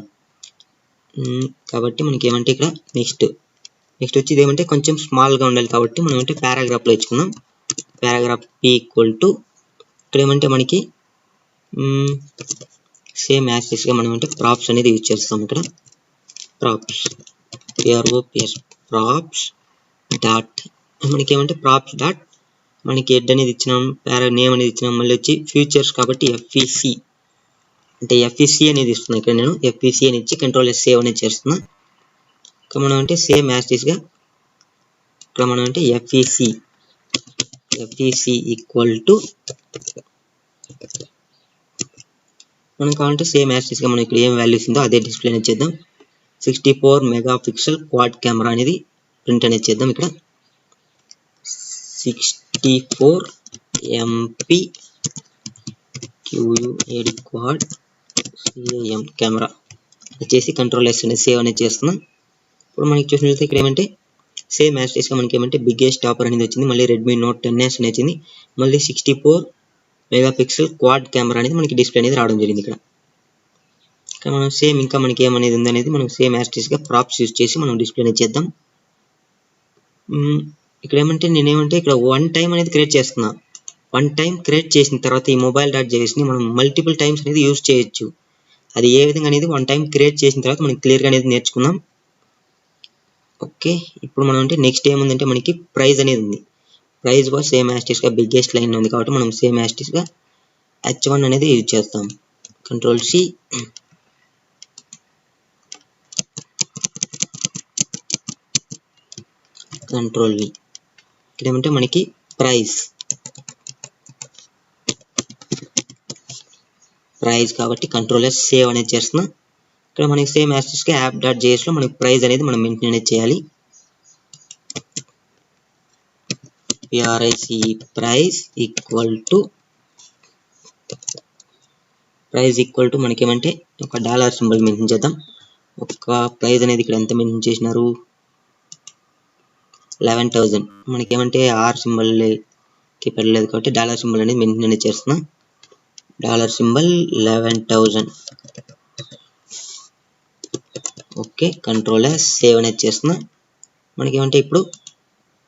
కాబట్టి మనకి ఏమంటే ఇక్కడ నెక్స్ట్ వచ్చి ఇదేమంటే కొంచెం స్మాల్గా ఉండాలి కాబట్టి మనం అంటే పారాగ్రాఫ్లో ఇచ్చుకుందాం. పారాగ్రాఫ్ p ఈక్వల్ టు ఇక్కడ ఏమంటే మనకి సేమ్ యాక్సెస్గా మనం అంటే ప్రాప్స్ అనేది యూజ్ చేస్తాం. ఇక్కడ ప్రాప్స్ ప్రాప్స్ డాట్ మనకి ఏమంటే ప్రాప్స్ డాట్ మనకి హెడ్ అనేది ఇచ్చినాం, నేమ్ అనేది ఇచ్చినాం, మళ్ళీ వచ్చి ఫ్యూచర్స్ కాబట్టి FEC అంటే FEC అనేది ఇస్తున్నాం. ఇక్కడ నేను FEC అని ఇచ్చి కంట్రోల్ ఎస్ సేవ్ అనేది చేస్తున్నా. ఇక్కడ మనం అంటే సేమ్ యాక్సెస్గా ఇక్కడ మనం అంటే FEC ఈక్వల్ టు మనం కావాలంటే సేమ్ యాక్సెస్గా మనం ఇక్కడ ఏం వాల్యూస్ ఉందో అదే డిస్ప్లే అనేది చేద్దాం. 64 మెగాపిక్సెల్ క్వాడ్ కెమెరా అనేది ప్రింట్ అనేది చేద్దాం. ఇక్కడ 64 MP QUAD quad CAM camera వచ్చేసి కంట్రోల్ ఎస్ అనేది సేవ్ అనేది చేస్తున్నాం. ఇప్పుడు మనకి చూసినట్లయితే ఇక్కడ ఏమంటే సేమ్ యాక్సెస్గా మనకి ఏమంటే బిగ్గెస్ట్ ఆఫర్ అనేది వచ్చింది, మళ్ళీ రెడ్మీ నోట్ 10s అనేది వచ్చింది, మళ్ళీ 64 మెగాపిక్సెల్ క్వాడ్ కెమెరా అనేది మనకి డిస్ప్లే అనేది రావడం జరిగింది. ఇక్కడ మనం సేమ్ ఇంకా మనకి ఏమనేది ఉందనేది మనం సేమ్ యాక్సెస్గా ప్రాప్స్ యూజ్ చేసి మనం డిస్ప్లే అనేది చేద్దాం. ఇక్కడ ఏమంటే నేనేమంటే ఇక్కడ వన్ టైం అనేది క్రియేట్ చేస్తున్నా. వన్ టైం క్రియేట్ చేసిన తర్వాత ఈ మొబైల్.jsని మనం మల్టిపుల్ టైమ్స్ అనేది యూజ్ చేయొచ్చు. అది ఏ విధంగా అనేది వన్ టైం క్రియేట్ చేసిన తర్వాత మనం క్లియర్గా అనేది నేర్చుకుందాం. ఓకే, ఇప్పుడు మనం అంటే నెక్స్ట్ ఏముందంటే మనకి ప్రైజ్ అనేది ఉంది. ప్రైజ్ కూడా సేమ్ యాస్టిస్గా బిగ్గెస్ట్ లైన్ ఉంది కాబట్టి మనం సేమ్ యాస్టిస్గా H1 అనేది యూజ్ చేస్తాం. Control C control V. ఇక్కడ ఏమంటే మనకి ప్రైజ్ కాబట్టి కంట్రోల్ S సేవ్ అనేది చేస్తున్నా. ఇక్కడ మనకి సేమ్ యాస్టిస్గా app.jsలో మనకి ప్రైజ్ అనేది మనం మెయింటైన్ అనేది చేయాలి. ప్రైజ్ ఈక్వల్ టు మనకి ఏమంటే ఒక డాలర్ సింబల్ మెన్షన్ చేద్దాం. ఒక ప్రైజ్ అనేది ఇక్కడ ఎంత మెన్షన్ చేసినారు, 11,000. మనకి ఏమంటే ఆర్ సింబల్ పెట్టలేదు కాబట్టి డాలర్ సింబల్ అనేది మెన్షన్ అనేది చేస్తున్నా. Dollar symbol 11,000. Okay, control S save అనేది చేస్తున్నా. మనకి ఏమంటే ఇప్పుడు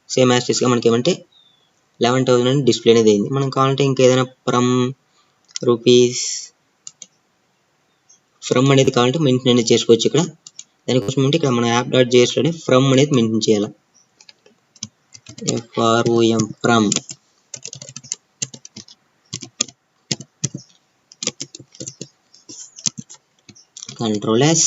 సేమ్ యాస్టిస్గా మనకి ఏమంటే 11,000 అని డిస్ప్లే అనేది అయింది. మనం కావాలంటే ఇంకా ఏదైనా ఫ్రమ్ అనేది కావాలంటే మెన్షన్ అనేది చేసుకోవచ్చు. ఇక్కడ దానికోసం అంటే ఇక్కడ మన app.jsలోనే ఫ్రమ్ అనేది మెన్షన్ చేయాలి. FROM from control S.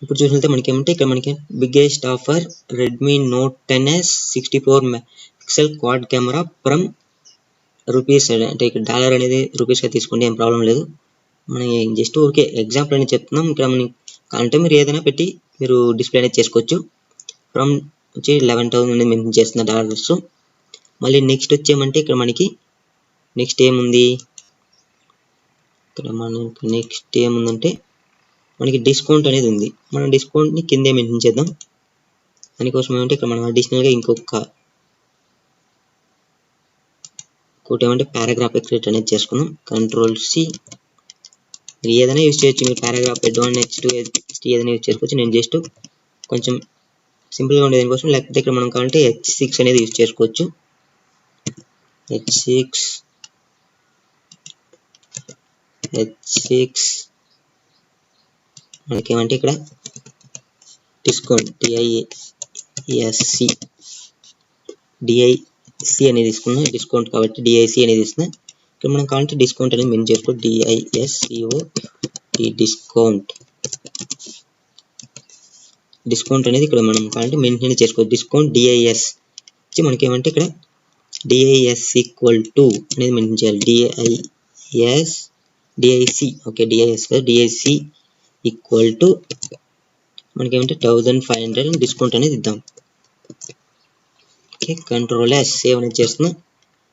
ఇప్పుడు చూసినట్లయితే మనకి ఏమంటే ఇక్కడ మనకి biggest offer Redmi note 10s 64 megapixel quad camera from rupees అంటే ఇక్కడ డాలర్ అనేది రూపీస్గా తీసుకోండి, ఏం ప్రాబ్లం లేదు. మనం జస్ట్ ఊరికే ఎగ్జాంపుల్ అనేది చెప్తున్నాం. ఇక్కడ మనం కావాలంటే మీరు ఏదైనా పెట్టి మీరు డిస్ప్లే అనేది చేసుకోవచ్చు. ఫ్రమ్ వచ్చి 11,000 అనేది మెన్షన్ చేస్తున్న డాలర్స్. మళ్ళీ నెక్స్ట్ వచ్చేమంటే ఇక్కడ మనకి నెక్స్ట్ ఏముంది, ఇక్కడ మనకి నెక్స్ట్ ఏముందంటే మనకి డిస్కౌంట్ అనేది ఉంది. మనం డిస్కౌంట్ని కిందే మెన్షన్ చేద్దాం. దానికోసం ఏమంటే ఇక్కడ మనం అడిషనల్గా ఇంకొకటి ఏమంటే పారాగ్రాఫ్ క్రియేట్ అనేది చేసుకుందాం. Control C. మీరు ఏదైనా యూజ్ చేయొచ్చు, మీరు పారాగ్రాఫ్ H1 H2 H3 ఏదైనా యూజ్ చేసుకోవచ్చు. నేను జస్ట్ కొంచెం సింపుల్గా ఉండే దానికోసం, లేకపోతే ఇక్కడ మనం కావాలంటే H6 అనేది యూజ్ చేసుకోవచ్చు. H6 మనకేమంటే ఇక్కడ డిస్కౌంట్ డిఐసి అనేది తీసుకున్నాం, డిస్కౌంట్ కాబట్టి డిఐసి అనేది తీసుకున్నాం. ఇక్కడ మనం కావాలంటే డిస్కౌంట్ అనేది మెన్షన్ చేసుకో, డిస్కౌంట్ అనేది ఇక్కడ మనం కావాలంటే మెన్షన్ చేసుకోవచ్చు. డిస్కౌంట్ డిఐఎస్ మనకేమంటే ఇక్కడ డిఐఎస్ ఈక్వల్ టు అనేది మెన్షన్ చేయాలి. డిఐసి ఓకే, డిఐఎస్ కదా, డిఐసి ఈక్వల్ టు మనకేమంటే 1500 డిస్కౌంట్ అనేది ఇద్దాం. ఓకే, కంట్రోల్ ఎస్ సేవ్ అనేది చేస్తున్నాం.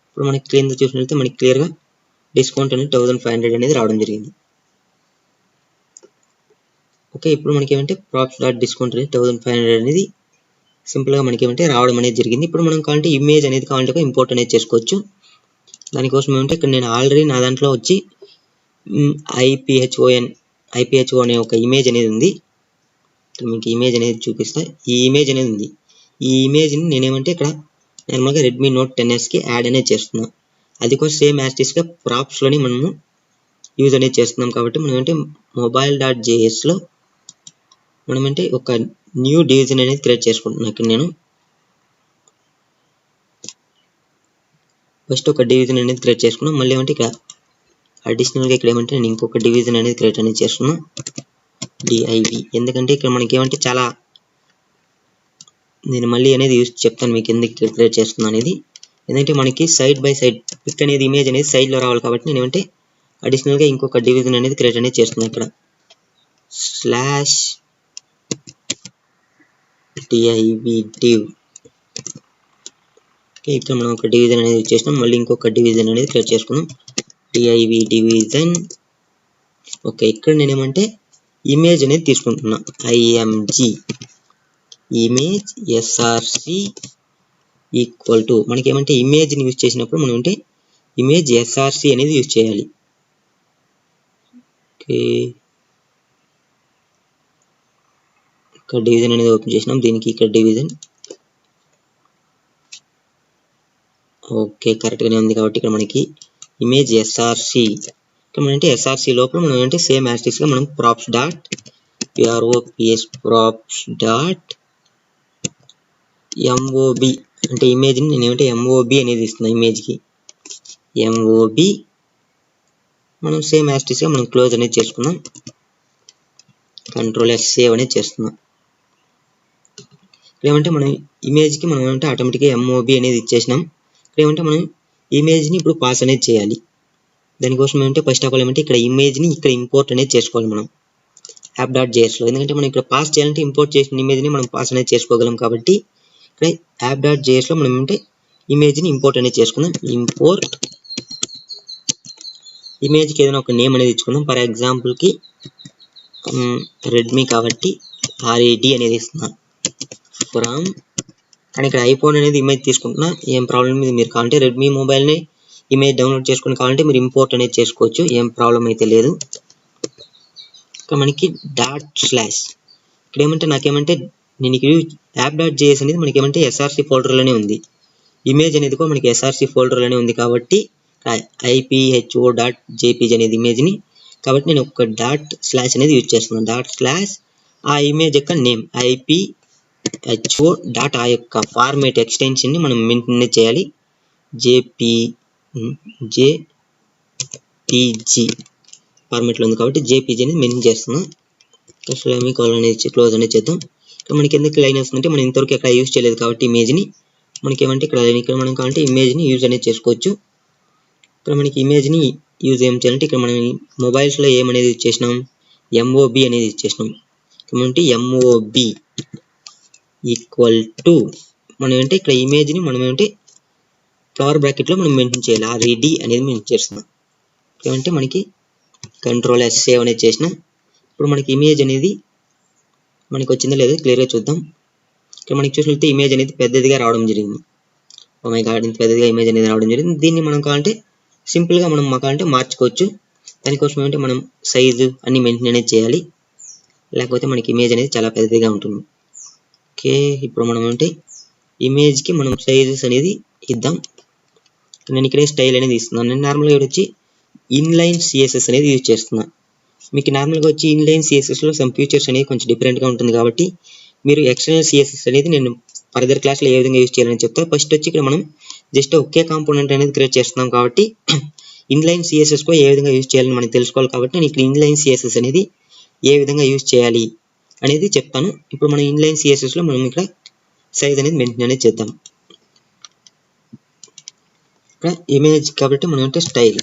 ఇప్పుడు మనకి క్లియర్గా చూసినట్లయితే మనకి క్లియర్గా డిస్కౌంట్ అనేది 1500 అనేది రావడం జరిగింది. ఓకే, ఇప్పుడు మనకి ఏమంటే ప్రాప్స్ డాట్ డిస్కౌంట్ అనేది 1500 అనేది సింపుల్గా మనకి ఏమంటే రావడం అనేది జరిగింది. ఇప్పుడు మనం కావాలంటే ఇమేజ్ అనేది కావాలంటే ఇంపోర్ట్ అనేది చేసుకోవచ్చు. దానికోసం ఏమంటే ఇక్కడ నేను ఆల్రెడీ నా దాంట్లో వచ్చి ఐపిహెచ్ఓ అనే ఒక ఇమేజ్ అనేది ఉంది. మీకు ఇమేజ్ అనేది చూపిస్తా. ఈ ఇమేజ్ అనేది ఉంది. ఈ ఇమేజ్ని నేనేమంటే ఇక్కడ నార్మల్గా రెడ్మీ నోట్ 10sకి యాడ్ అనేది చేస్తున్నాం. అది కూడా సేమ్ యాస్టిస్గా ప్రాప్స్లోని మనము యూజ్ అనేది చేస్తున్నాం. కాబట్టి మనం అంటే mobile.jsలో మనమంటే ఒక న్యూ డివిజన్ అనేది క్రియేట్ చేసుకుంటున్నాం. ఇక్కడ నేను ఫస్ట్ ఒక డివిజన్ అనేది క్రియేట్ చేసుకున్నాం. మళ్ళీ ఏమంటే ఇక్కడ అడిషనల్గా ఇక్కడ ఏమంటే నేను ఇంకొక డివిజన్ అనేది క్రియేట్ అనేది చేస్తున్నాం, డిఐవి. ఎందుకంటే ఇక్కడ మనకి ఏమంటే చాలా నేను మళ్ళీ అనేది చెప్తాను మీకు ఎందుకు క్రియేట్ చేస్తున్నాను అనేది. ఎందుకంటే మనకి సైడ్ బై సైడ్ పిక్ అనేది ఇమేజ్ అనేది సైడ్లో రావాలి. కాబట్టి నేను ఏమంటే అడిషనల్గా ఇంకొక డివిజన్ అనేది క్రియేట్ అనేది చేస్తున్నాను. ఇక్కడ /div div. ఓకే, ఇక్కడ మనం ఒక డివిజన్ అనేది చేసినాం. మళ్ళీ ఇంకొక డివిజన్ అనేది క్రియేట్ చేసుకుందాం, div డివిజన్. ఓకే, ఇక్కడ నేను ఏమంటే ఇమేజ్ అనేది తీసుకుంటున్నా, img image src equal to మనకి ఏమంటే ఇమేజ్ని యూజ్ చేసినప్పుడు మనం అంటే ఇమేజ్ src అనేది యూజ్ చేయాలి. ఓకే, ఇక్కడ డివిజన్ అనేది ఓపెన్ చేసినాం. దీనికి ఇక్కడ డివిజన్ ఓకే కరెక్ట్గానే ఉంది. కాబట్టి ఇక్కడ మనకి ఇమేజ్ src ఇక్కడ మనం అంటే src లోపల మనం అంటే సేమ్ యాస్టిక్స్గా మనం props డాట్ mob అంటే ఇమేజ్ని నేను ఏమంటే mob అనేది ఇస్తున్నాను. ఇమేజ్కి mob మనం సేమ్ యాస్టిక్స్గా మనం క్లోజ్ అనేది చేసుకుందాం. కంట్రోల్ ఎస్ సేవ్ అనేది చేస్తున్నాం. ఏమంటే మనం ఇమేజ్కి మనం ఏమంటే ఆటోమేటిక్గా mob అనేది ఇచ్చేసినాం. ఏమంటే మనం ఇమేజ్ని ఇప్పుడు పాస్ అనేది చేయాలి. దానికోసం ఏమంటే ఫస్ట్ ఆఫ్ ఆల్ ఏమంటే ఇక్కడ ఇమేజ్ని ఇక్కడ ఇంపోర్ట్ అనేది చేసుకోవాలి మనం app.jsలో. ఎందుకంటే మనం ఇక్కడ పాస్ చేయాలంటే ఇంపోర్ట్ చేసిన ఇమేజ్ని మనం పాస్ అనేది చేసుకోగలం. కాబట్టి ఇక్కడ app.jsలో మనం ఏమంటే ఇమేజ్ని ఇంపోర్ట్ అనేది చేసుకుందాం. ఇంపోర్ట్ ఇమేజ్కి ఏదైనా ఒక నేమ్ అనేది ఇచ్చుకుందాం. ఫర్ ఎగ్జాంపుల్కి రెడ్మీ కాబట్టి RAD అనేది ఇస్తున్నాం ఫ్రమ్. కానీ ఇక్కడ ఐఫోన్ అనేది ఇమేజ్ తీసుకుంటున్నా, ఏం ప్రాబ్లం లేదు. మీరు కావాలంటే రెడ్మీ మొబైల్ని ఇమేజ్ డౌన్లోడ్ చేసుకుని కావాలంటే మీరు ఇంపోర్ట్ అనేది చేసుకోవచ్చు, ఏం ప్రాబ్లం అయితే లేదు. ఇక్కడ మనకి // ఇక్కడ ఏమంటే నాకేమంటే నేను ఇక్కడ app.js అనేది మనకి ఏమంటే src ఫోల్డర్లోనే ఉంది. ఇమేజ్ అనేది కూడా మనకి src ఫోల్డర్లోనే ఉంది. కాబట్టి ipho.jpg అనేది ఇమేజ్ని, కాబట్టి నేను ఒక // అనేది యూజ్ చేస్తున్నాను. / ఆ ఇమేజ్ యొక్క నేమ్ ipho. ఆ యొక్క ఫార్మేట్ ఎక్స్టెన్షన్ని మనం మెయింటైన్ చేయాలి. jpg ఫార్మేట్లో ఉంది కాబట్టి jpg అనేది మెయింటైన్ చేస్తున్నాం. సెమీకోలన్ అనేది క్లోజ్ అనేది చేద్దాం. ఇక్కడ మనకి ఎందుకు లైన్ వస్తుందంటే మనం ఇంతవరకు ఎక్కడ యూజ్ చేయలేదు కాబట్టి ఇమేజ్ని మనకి ఏమంటే ఇక్కడ మనం కావాలంటే ఇమేజ్ని యూజ్ అనేది చేసుకోవచ్చు. ఇక్కడ మనకి ఇమేజ్ని యూజ్ ఏం చేయాలంటే ఇక్కడ మనం మొబైల్స్లో ఏమనేది యూజ్ చేసినాం, mob అనేది యూజ్ చేసినాం. ఏమంటే mob ఈక్వల్ టు మనం ఏంటంటే ఇక్కడ ఇమేజ్ని మనం ఏమంటే ఫ్లవర్ బ్రాకెట్లో మనం మెన్షన్ చేయాలి, RAD అనేది మెన్షన్ చేస్తున్నాం. ఏమంటే మనకి కంట్రోల్ ఎస్ సేవ్ అనేది చేసినాం. ఇప్పుడు మనకి ఇమేజ్ అనేది మనకి వచ్చిందో లేదో క్లియర్గా చూద్దాం. ఇక్కడ మనకి చూసినట్లయితే ఇమేజ్ అనేది పెద్దదిగా రావడం జరిగింది. ఓ మై గాడ్, ఇంత పెద్దదిగా ఇమేజ్ అనేది రావడం జరిగింది. దీన్ని మనం కావాలంటే సింపుల్గా మనం కావాలంటే మార్చుకోవచ్చు. దానికోసం ఏమంటే మనం సైజు అన్ని మెయింటైన్ అనేది చేయాలి, లేకపోతే మనకి ఇమేజ్ అనేది చాలా పెద్దదిగా ఉంటుంది. ఓకే, ఇప్పుడు మనం అంటే ఇమేజ్కి మనం సైజెస్ అనేది ఇద్దాం. నేను ఇక్కడే స్టైల్ అనేది ఇస్తున్నాను. నేను నార్మల్గా వచ్చి ఇన్లైన్ CSS అనేది యూజ్ చేస్తున్నాను. మీకు నార్మల్గా వచ్చి ఇన్లైన్ సిఎస్ఎస్లో సమ్ ఫీచర్స్ అనేది కొంచెం డిఫరెంట్గా ఉంటుంది కాబట్టి మీరు ఎక్స్టర్నల్ సిఎస్ఎస్ అనేది నేను ఫర్దర్ క్లాస్లో ఏ విధంగా యూజ్ చేయాలని చెప్తా. ఫస్ట్ వచ్చి ఇక్కడ మనం జస్ట్ ఒకే కాంపోనెంట్ అనేది క్రియేట్ చేస్తున్నాం కాబట్టి ఇన్లైన్ సిఎస్ఎస్లో ఏ విధంగా యూజ్ చేయాలని మనం తెలుసుకోవాలి కాబట్టి నేను ఇక్కడ ఇన్లైన్ సిఎస్ఎస్ అనేది ఏ విధంగా యూజ్ చేయాలి అనేది చెప్తాను. ఇప్పుడు మనం ఇన్లైన్ సిఎస్ఎస్లో మనం ఇక్కడ సైజ్ అనేది మెయింటైన్ అనేది చేద్దాం. ఇక్కడ ఇమేజ్ కాబట్టి మనం అంటే స్టైల్,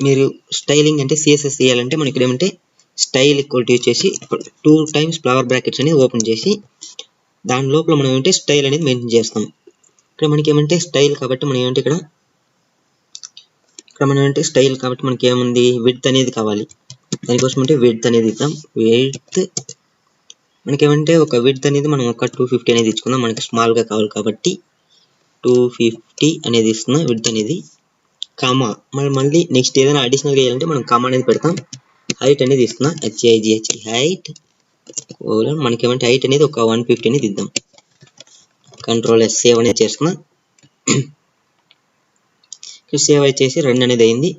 మీరు స్టైలింగ్ అంటే సిఎస్ఎస్ చేయాలంటే మనం ఇక్కడ ఏమంటే స్టైల్ ఈక్వల్ టు వచ్చేసి 2 times ఫ్లవర్ బ్రాకెట్స్ అనేది ఓపెన్ చేసి దాని లోపల మనం ఏమంటే స్టైల్ అనేది మెయింటైన్ చేస్తాం. ఇక్కడ మనకి ఏమంటే స్టైల్ కాబట్టి మనం ఏమంటే ఇక్కడ మనం అంటే స్టైల్ కాబట్టి మనకి ఏముంది విడ్త్ అనేది కావాలి. దానికోసం అంటే విడ్త్ అనేది ఇద్దాం. విడ్త్ మనకి ఏమంటే ఒక విడ్త్ అనేది మనం ఒక 250 అనేది ఇచ్చుకుందాం. మనకి స్మాల్గా కావాలి కాబట్టి 250 అనేది ఇస్తున్నాం విడ్త్ అనేది. కామా మళ్ళీ నెక్స్ట్ ఏదైనా అడిషనల్గా వేయాలంటే మనం కామా అనేది పెడతాం. హైట్ అనేది ఇస్తున్నా HIGH హైట్ మనకి ఏమంటే హైట్ అనేది ఒక 150 అనేది ఇద్దాం. కంట్రోల్ S సేవ్ అనేది చేస్తున్నా. సేవ్ చేసి రన్ అనేది అయింది.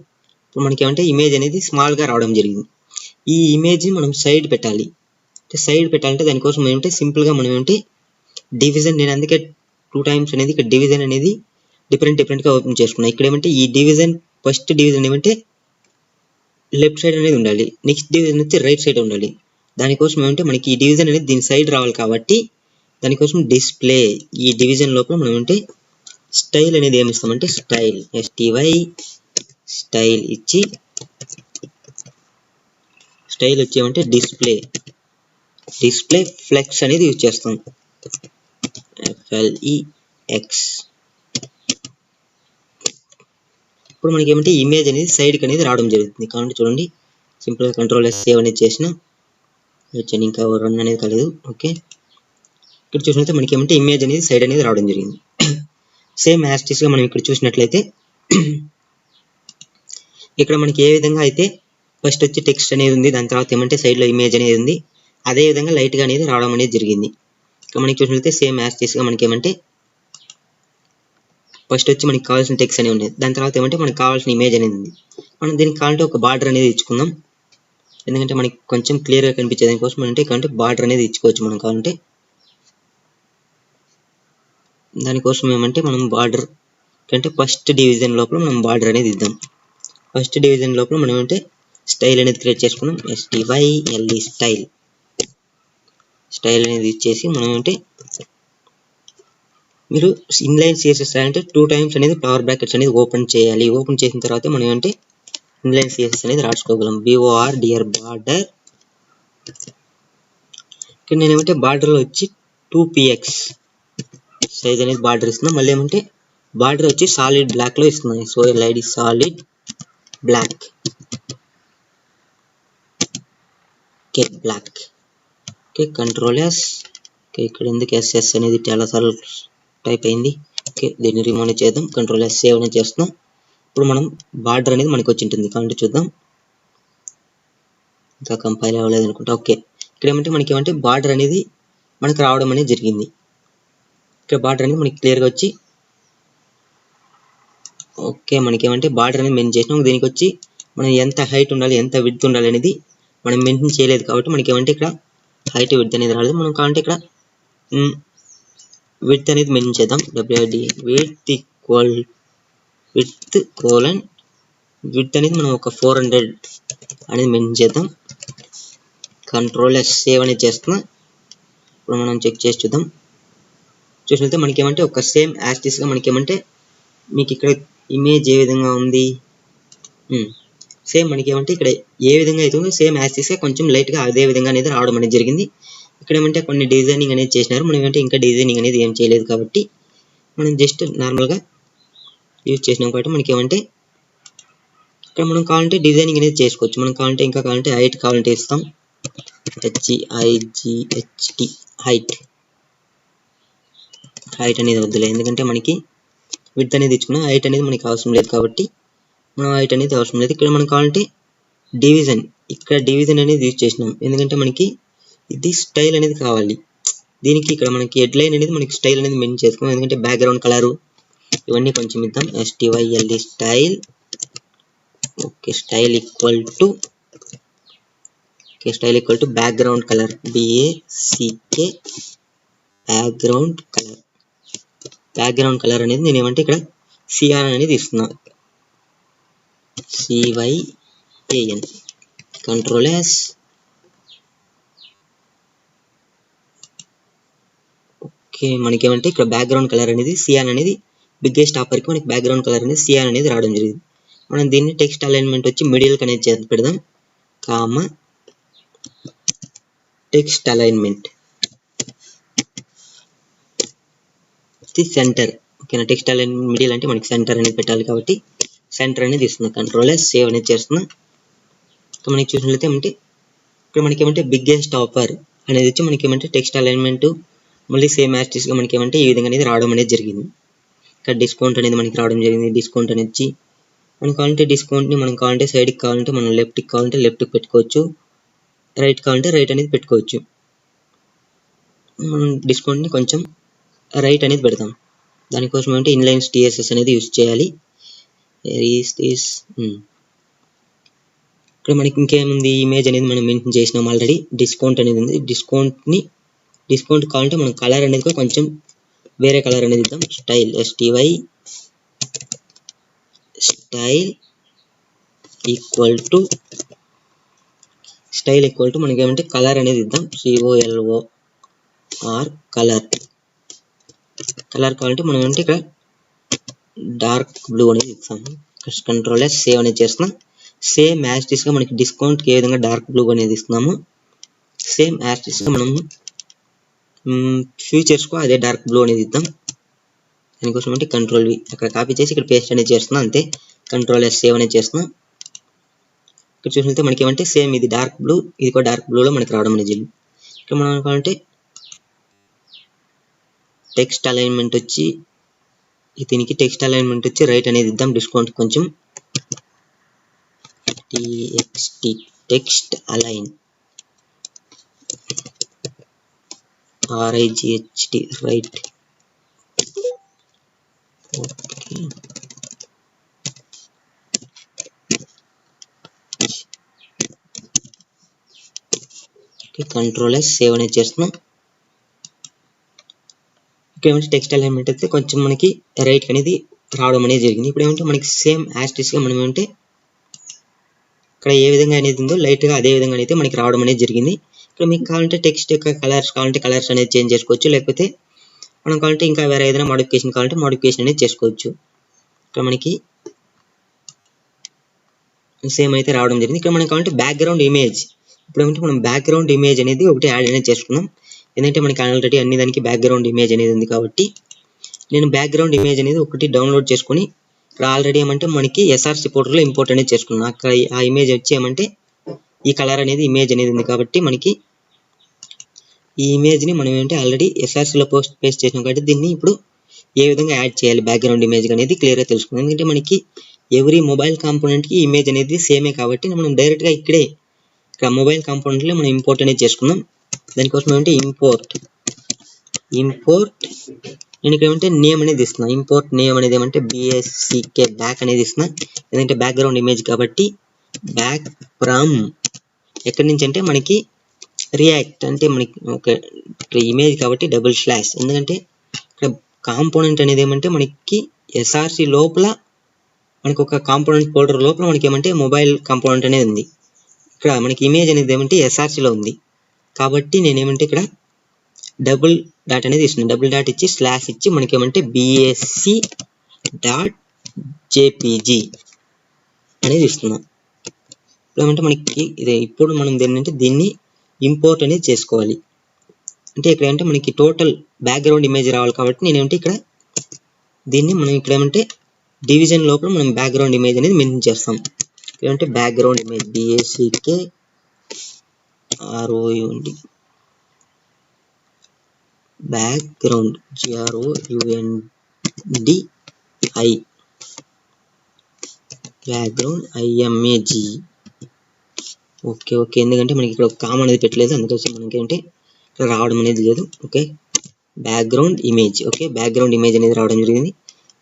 ఇప్పుడు మనకి ఏమంటే ఇమేజ్ అనేది స్మాల్గా రావడం జరిగింది. ఈ ఇమేజ్ని మనం సైడ్ పెట్టాలి. సైడ్ పెట్టాలంటే దానికోసం ఏమంటే సింపుల్గా మనం ఏమంటే డివిజన్, నేను అందుకే 2 times అనేది ఇక్కడ డివిజన్ అనేది డిఫరెంట్గా ఓపెన్ చేసుకున్నాను. ఇక్కడ ఏమంటే ఈ డివిజన్ ఫస్ట్ డివిజన్ ఏమంటే లెఫ్ట్ సైడ్ అనేది ఉండాలి, నెక్స్ట్ డివిజన్ వచ్చి రైట్ సైడ్ ఉండాలి. దానికోసం ఏమంటే మనకి ఈ డివిజన్ అనేది దీని సైడ్ రావాలి కాబట్టి దానికోసం డిస్ప్లే ఈ డివిజన్ లోపల మనం ఏమంటే స్టైల్ అనేది ఏమి ఇస్తామంటే స్టైల్ STY స్టైల్ ఇచ్చి స్టైల్ వచ్చి ఏమంటే డిస్ప్లే ఫ్లెక్స్ అనేది యూజ్ చేస్తాం. FLEX. ఇప్పుడు మనకి ఏమంటే ఇమేజ్ అనేది సైడ్కి అనేది రావడం జరుగుతుంది కాబట్టి చూడండి సింపుల్గా కంట్రోల్ S సేవ్ అనేది చేసిన వచ్చాను, ఇంకా రన్ అనేది కాలేదు. ఓకే, ఇక్కడ చూసినట్లయితే మనకి ఏమంటే ఇమేజ్ అనేది సైడ్ అనేది రావడం జరిగింది. సేమ్ యాస్టిస్గా మనం ఇక్కడ చూసినట్లయితే ఇక్కడ మనకి ఏ విధంగా అయితే ఫస్ట్ వచ్చి టెక్స్ట్ అనేది ఉంది, దాని తర్వాత ఏమంటే సైడ్లో ఇమేజ్ అనేది ఉంది, అదే విధంగా లైట్గా అనేది రావడం అనేది జరిగింది. ఇక్కడ మనకి చూసినట్లయితే సేమ్ యాస్టిస్గా మనకి ఏమంటే ఫస్ట్ వచ్చి మనకి కావాల్సిన టెక్స్ట్ అనేది ఉంది, దాని తర్వాత ఏమంటే మనకి కావాల్సిన ఇమేజ్ అనేది ఉంది. మనం దీనికి కావాలంటే ఒక బార్డర్ అనేది ఇచ్చుకుందాం, ఎందుకంటే మనకి కొంచెం క్లియర్గా కనిపించే దానికోసం అంటే కావాలంటే బార్డర్ అనేది ఇచ్చుకోవచ్చు మనం కావాలంటే. దానికోసం ఏమంటే మనం బార్డర్ అంటే ఫస్ట్ డివిజన్ లోపల మనం బార్డర్ అనేది ఇద్దాం. ఫస్ట్ డివిజన్ లోపల మనం అంటే స్టైల్ అనేది క్రియేట్ చేసుకున్నాం. STYLE స్టైల్ అనేది ఇచ్చేసి మనం అంటే మీరు ఇన్లైన్ సిఎస్ఎస్ అంటే 2 times అనేది ఫ్లవర్ బ్రాకెట్స్ అనేది ఓపెన్ చేయాలి. ఓపెన్ చేసిన తర్వాత మనం అంటే ఇన్లైన్ సిఎస్ఎస్ అనేది రాసుకోగలం. BORDER border. ఇక్కడ నేను ఏమంటే బార్డర్లో వచ్చి 2px సైజ్ అనేది బార్డర్ ఇస్తున్నాం. మళ్ళీ ఏమంటే బార్డర్ వచ్చి సాలిడ్ బ్లాక్లో ఇస్తున్నాను. So LID solid block. Okay block. Okay control S. Okay ఇక్కడ ఎందుకు SS అనేది చాలా సార్లు టైప్ అయింది. ఓకే దీన్ని రిమూవ్ చేద్దాం. కంట్రోల్ S సేవ్ అనేది చేస్తున్నాం. ఇప్పుడు మనం బార్డర్ అనేది మనకు వచ్చి ఉంటుంది కాబట్టి చూద్దాం. ఇంకా కంపైల్ అవ్వలేదు అనుకుంటా. ఓకే ఇక్కడ ఏమంటే మనకి ఏమంటే బార్డర్ అనేది మనకు రావడం అనేది జరిగింది. ఇక్కడ బార్డర్ అనేది మనకి క్లియర్గా వచ్చి ఓకే మనకి ఏమంటే బార్డర్ అనేది మెయింటైన్ చేసినాం. దీనికి వచ్చి మనం ఎంత హైట్ ఉండాలి ఎంత విడ్త్ ఉండాలి అనేది మనం మెయింటైన్ చేయలేదు కాబట్టి మనకి ఏమంటే ఇక్కడ హైట్ విడ్త్ అనేది రాలేదు. మనం కావాలంటే ఇక్కడ విడ్త్ అనేది మెయింటైన్ చేద్దాం. WID విడ్త్ అనేది మనం ఒక 400 అనేది మెయింటైన్ చేద్దాం. కంట్రోల్ S సేవ్ అనేది చేస్తున్నా. ఇప్పుడు మనం చెక్ చేసి చూద్దాం. చూసినట్లయితే మనకి ఏమంటే ఒక సేమ్ యాస్టిస్గా మనకి ఏమంటే మీకు ఇక్కడ ఇమేజ్ ఏ విధంగా ఉంది సేమ్ మనకి ఏమంటే ఇక్కడ ఏ విధంగా అయితే ఉందో సేమ్ యాస్టిస్గా కొంచెం లైట్గా అదే విధంగా అనేది రావడం అనేది జరిగింది. ఇక్కడ ఏమంటే కొన్ని డిజైనింగ్ అనేది చేసినారు. మనం ఏమంటే ఇంకా డిజైనింగ్ అనేది ఏం చేయలేదు కాబట్టి మనం జస్ట్ నార్మల్గా యూజ్ చేసినాం కాబట్టి మనకి ఏమంటే ఇక్కడ మనం కావాలంటే డిజైనింగ్ అనేది చేసుకోవచ్చు. మనం కావాలంటే ఇంకా కావాలంటే హైట్ కావాలంటే ఇస్తాం. HIGHT హైట్ అనేది వద్దులే, ఎందుకంటే మనకి విడ్త్ అనేది ఇచ్చుకున్నాం. హైట్ అనేది మనకి అవసరం లేదు కాబట్టి మనం హైట్ అనేది అవసరం లేదు. ఇక్కడ మనం కావాలంటే డివిజన్, ఇక్కడ డివిజన్ అనేది యూజ్ చేసినాం ఎందుకంటే మనకి ఇది స్టైల్ అనేది కావాలి. దీనికి ఇక్కడ మనకి హెడ్లైన్ అనేది మనకి స్టైల్ అనేది మెయింటైన్ చేసుకున్నాం, ఎందుకంటే బ్యాక్గ్రౌండ్ కలరు ఇవన్నీ కొంచెం ఇద్దాం. STYLE style okay style equal to background colour BACK background colour అనేది నేను ఏమంటే ఇక్కడ సియాన్ అనేది ఇస్తున్నా CYAN కంట్రోల్ S ఓకే మనకి ఏమంటే ఇక్కడ బ్యాక్గ్రౌండ్ కలర్ అనేది సియాన్ అనేది బిగ్గెస్ట్ ఆఫర్కి మనకి బ్యాక్గ్రౌండ్ కలర్ అనేది సియాన్ అనేది రావడం జరిగింది. మనం దీన్ని టెక్స్ట్ అలైన్మెంట్ వచ్చి మిడిల్ కనెక్ట్ చేసి పెడదాం కామా టెక్స్ట్ అలైన్మెంట్ సెంటర్ ఓకేనా. టెక్స్ట్ అలైన్మెంట్ మిడిల్ అంటే మనకి సెంటర్ అనేది పెట్టాలి కాబట్టి సెంటర్ అనేది ఇస్తున్నా కంట్రోల్ S సేవ్ అనేది చేస్తున్నా. మనకి చూసినట్లయితే ఏమంటే ఇక్కడ మనకి ఏమంటే బిగ్గెస్ట్ ఆఫర్ అనేది వచ్చి మనకి ఏమంటే టెక్స్ట్ అలైన్మెంట్ మళ్ళీ సేమ్ యాస్టిస్గా మనకి ఏమంటే ఈ విధంగా అనేది రావడం అనేది జరిగింది. ఇక్కడ డిస్కౌంట్ అనేది మనకి రావడం జరిగింది. డిస్కౌంట్ అనేది వచ్చి మనకు కావాలంటే డిస్కౌంట్ని మనం కావాలంటే సైడ్కి కావాలంటే మనం లెఫ్ట్కి కావాలంటే లెఫ్ట్కి పెట్టుకోవచ్చు, రైట్ కావాలంటే రైట్ అనేది పెట్టుకోవచ్చు. మనం డిస్కౌంట్ని కొంచెం రైట్ అనేది పెడతాం. దానికోసం అంటే ఇన్లైన్స్ TSS అనేది యూజ్ చేయాలి. ఇక్కడ మనకి ఇంకేముంది ఇమేజ్ అనేది మనం మెన్షన్ చేసినాం ఆల్రెడీ. డిస్కౌంట్ అనేది ఉంది. డిస్కౌంట్ కావాలంటే మనం కలర్ అనేది కూడా కొంచెం వేరే కలర్ అనేది ఇద్దాం. Style STY style equal to మనకి ఏమంటే కలర్ అనేది ఇద్దాం COLOR కలర్ కావాలంటే మనం అంటే ఇక్కడ డార్క్ బ్లూ అనేది ఇస్తాం. కంట్రోల్ S సేవ్ అనేది చేస్తున్నాం. సేమ్ యాస్టిస్గా మనకి డిస్కౌంట్కి ఏ విధంగా డార్క్ బ్లూ అనేది ఇస్తున్నాము సేమ్ యాస్టిస్గా మనం ఫ్యూచర్స్కు అదే డార్క్ బ్లూ అనేది ఇద్దాం. దానికోసం అంటే కంట్రోల్ V అక్కడ కాపీ చేసి ఇక్కడ పేస్ట్ అనేది చేస్తున్నాం అంతే. కంట్రోల్ S సేవ్ అనేది చేస్తున్నాం. ఇక్కడ చూసినట్లయితే మనకి ఏమంటే సేమ్ ఇది డార్క్ బ్లూ, ఇది కూడా డార్క్ బ్లూలో మనకి రావడం అనేది జరిగింది. ఇక్కడ మనం కావాలంటే టెక్స్ట్ అలైన్మెంట్ వచ్చి దీనికి టెక్స్ట్ అలైన్మెంట్ వచ్చి రైట్ అనేది ఇద్దాం. డిస్కౌంట్ కొంచెం text align RIGHT right okay control S save అనేది చేస్తున్నాం. ఇక్కడ ఏమంటే టెక్స్ట్ అలైన్మెంట్ అయితే కొంచెం మనకి రైట్ అనేది రావడం అనేది జరిగింది. ఇప్పుడు ఏమంటే మనకి సేమ్ యాస్టిస్గా మనం ఏమంటే ఇక్కడ ఏ విధంగా అనేది ఉందో లైట్గా అదే విధంగా అయితే మనకి రావడం అనేది జరిగింది. ఇక్కడ మీకు కావాలంటే టెక్స్ట్ యొక్క కలర్స్ కావాలంటే కలర్స్ అనేది చేంజ్ చేసుకోవచ్చు, లేకపోతే మనం కావాలంటే ఇంకా వేరే ఏదైనా మోడిఫికేషన్ కావాలంటే మోడిఫికేషన్ అనేది చేసుకోవచ్చు. ఇక్కడ మనకి సేమ్ అయితే రావడం జరిగింది. ఇక్కడ మనకి కావాలంటే బ్యాక్గ్రౌండ్ ఇమేజ్ ఇప్పుడు ఏమంటే మనం బ్యాక్గ్రౌండ్ ఇమేజ్ అనేది ఒకటి యాడ్ అనేది చేసుకున్నాం. ఎందుకంటే మనకి ఆల్రెడీ అన్ని దానికి బ్యాక్గ్రౌండ్ ఇమేజ్ అనేది ఉంది కాబట్టి నేను బ్యాక్గ్రౌండ్ ఇమేజ్ అనేది ఒకటి డౌన్లోడ్ చేసుకొని ఇక్కడ ఆల్రెడీ ఏమంటే మనకి SRC పోర్టల్లో ఇంపోర్ట్ అనేది చేసుకున్నాం. అక్కడ ఆ ఇమేజ్ వచ్చి ఏమంటే ఈ కలర్ అనేది ఇమేజ్ అనేది ఉంది కాబట్టి మనకి ఈ ఇమేజ్ని మనం ఏంటంటే ఆల్రెడీ SRCలో పేస్ట్ చేసినాం కాబట్టి దీన్ని ఇప్పుడు ఏ విధంగా యాడ్ చేయాలి బ్యాక్గ్రౌండ్ ఇమేజ్ అనేది క్లియర్గా తెలుసుకుందాం. ఎందుకంటే మనకి ఎవ్రీ మొబైల్ కాంపోనెంట్కి ఇమేజ్ అనేది సేమే కాబట్టి మనం డైరెక్ట్గా ఇక్కడ మొబైల్ కాంపోనెంట్లో మనం ఇంపోర్ట్ అనేది చేసుకుందాం. దానికోసం ఏమంటే ఇంపోర్ట్ నేను ఇక్కడ ఏమంటే నేమ్ అనేది ఇస్తున్నా. ఇంపోర్ట్ నేమ్ అనేది ఏమంటే BACK బ్యాక్ అనేది ఇస్తున్నా. ఎందుకంటే బ్యాక్గ్రౌండ్ ఇమేజ్ కాబట్టి బ్యాక్ ఫ్రమ్ ఎక్కడి నుంచి అంటే మనకి రియాక్ట్ అంటే మనకి ఒక ఇమేజ్ కాబట్టి డబుల్ స్లాష్. ఎందుకంటే ఇక్కడ కాంపోనెంట్ అనేది ఏమంటే మనకి SRC లోపల మనకి ఒక కాంపోనెంట్ ఫోల్డర్ లోపల మనకి ఏమంటే మొబైల్ కాంపోనెంట్ అనేది ఉంది. ఇక్కడ మనకి ఇమేజ్ అనేది ఏమంటే SRCలో ఉంది కాబట్టి నేనేమంటే ఇక్కడ డబుల్ డాట్ అనేది ఇస్తున్నాను. డబుల్ డాట్ ఇచ్చి స్లాష్ ఇచ్చి మనకి ఏమంటే BAC.jpg అనేది ఇస్తున్నాం. ఇప్పుడు ఏమంటే మనకి ఇదే ఇప్పుడు మనం దీన్ని ఇంపోర్ట్ అనేది చేసుకోవాలి. అంటే ఇక్కడ అంటే మనకి టోటల్ బ్యాక్గ్రౌండ్ ఇమేజ్ రావాలి కాబట్టి నేనేమంటే ఇక్కడ దీన్ని మనం ఇక్కడ ఏమంటే డివిజన్ లోపల మనం బ్యాక్గ్రౌండ్ ఇమేజ్ అనేది మెన్షన్ చేస్తాం. ఏమంటే background image BACK ROUND background GROUND background IMAG. Okay ఎందుకంటే మనకి ఇక్కడ కామన్ అనేది పెట్టలేదు, అందుకోసం మనకి ఏంటంటే ఇక్కడ రావడం అనేది లేదు. Okay background image background image అనేది రావడం జరిగింది.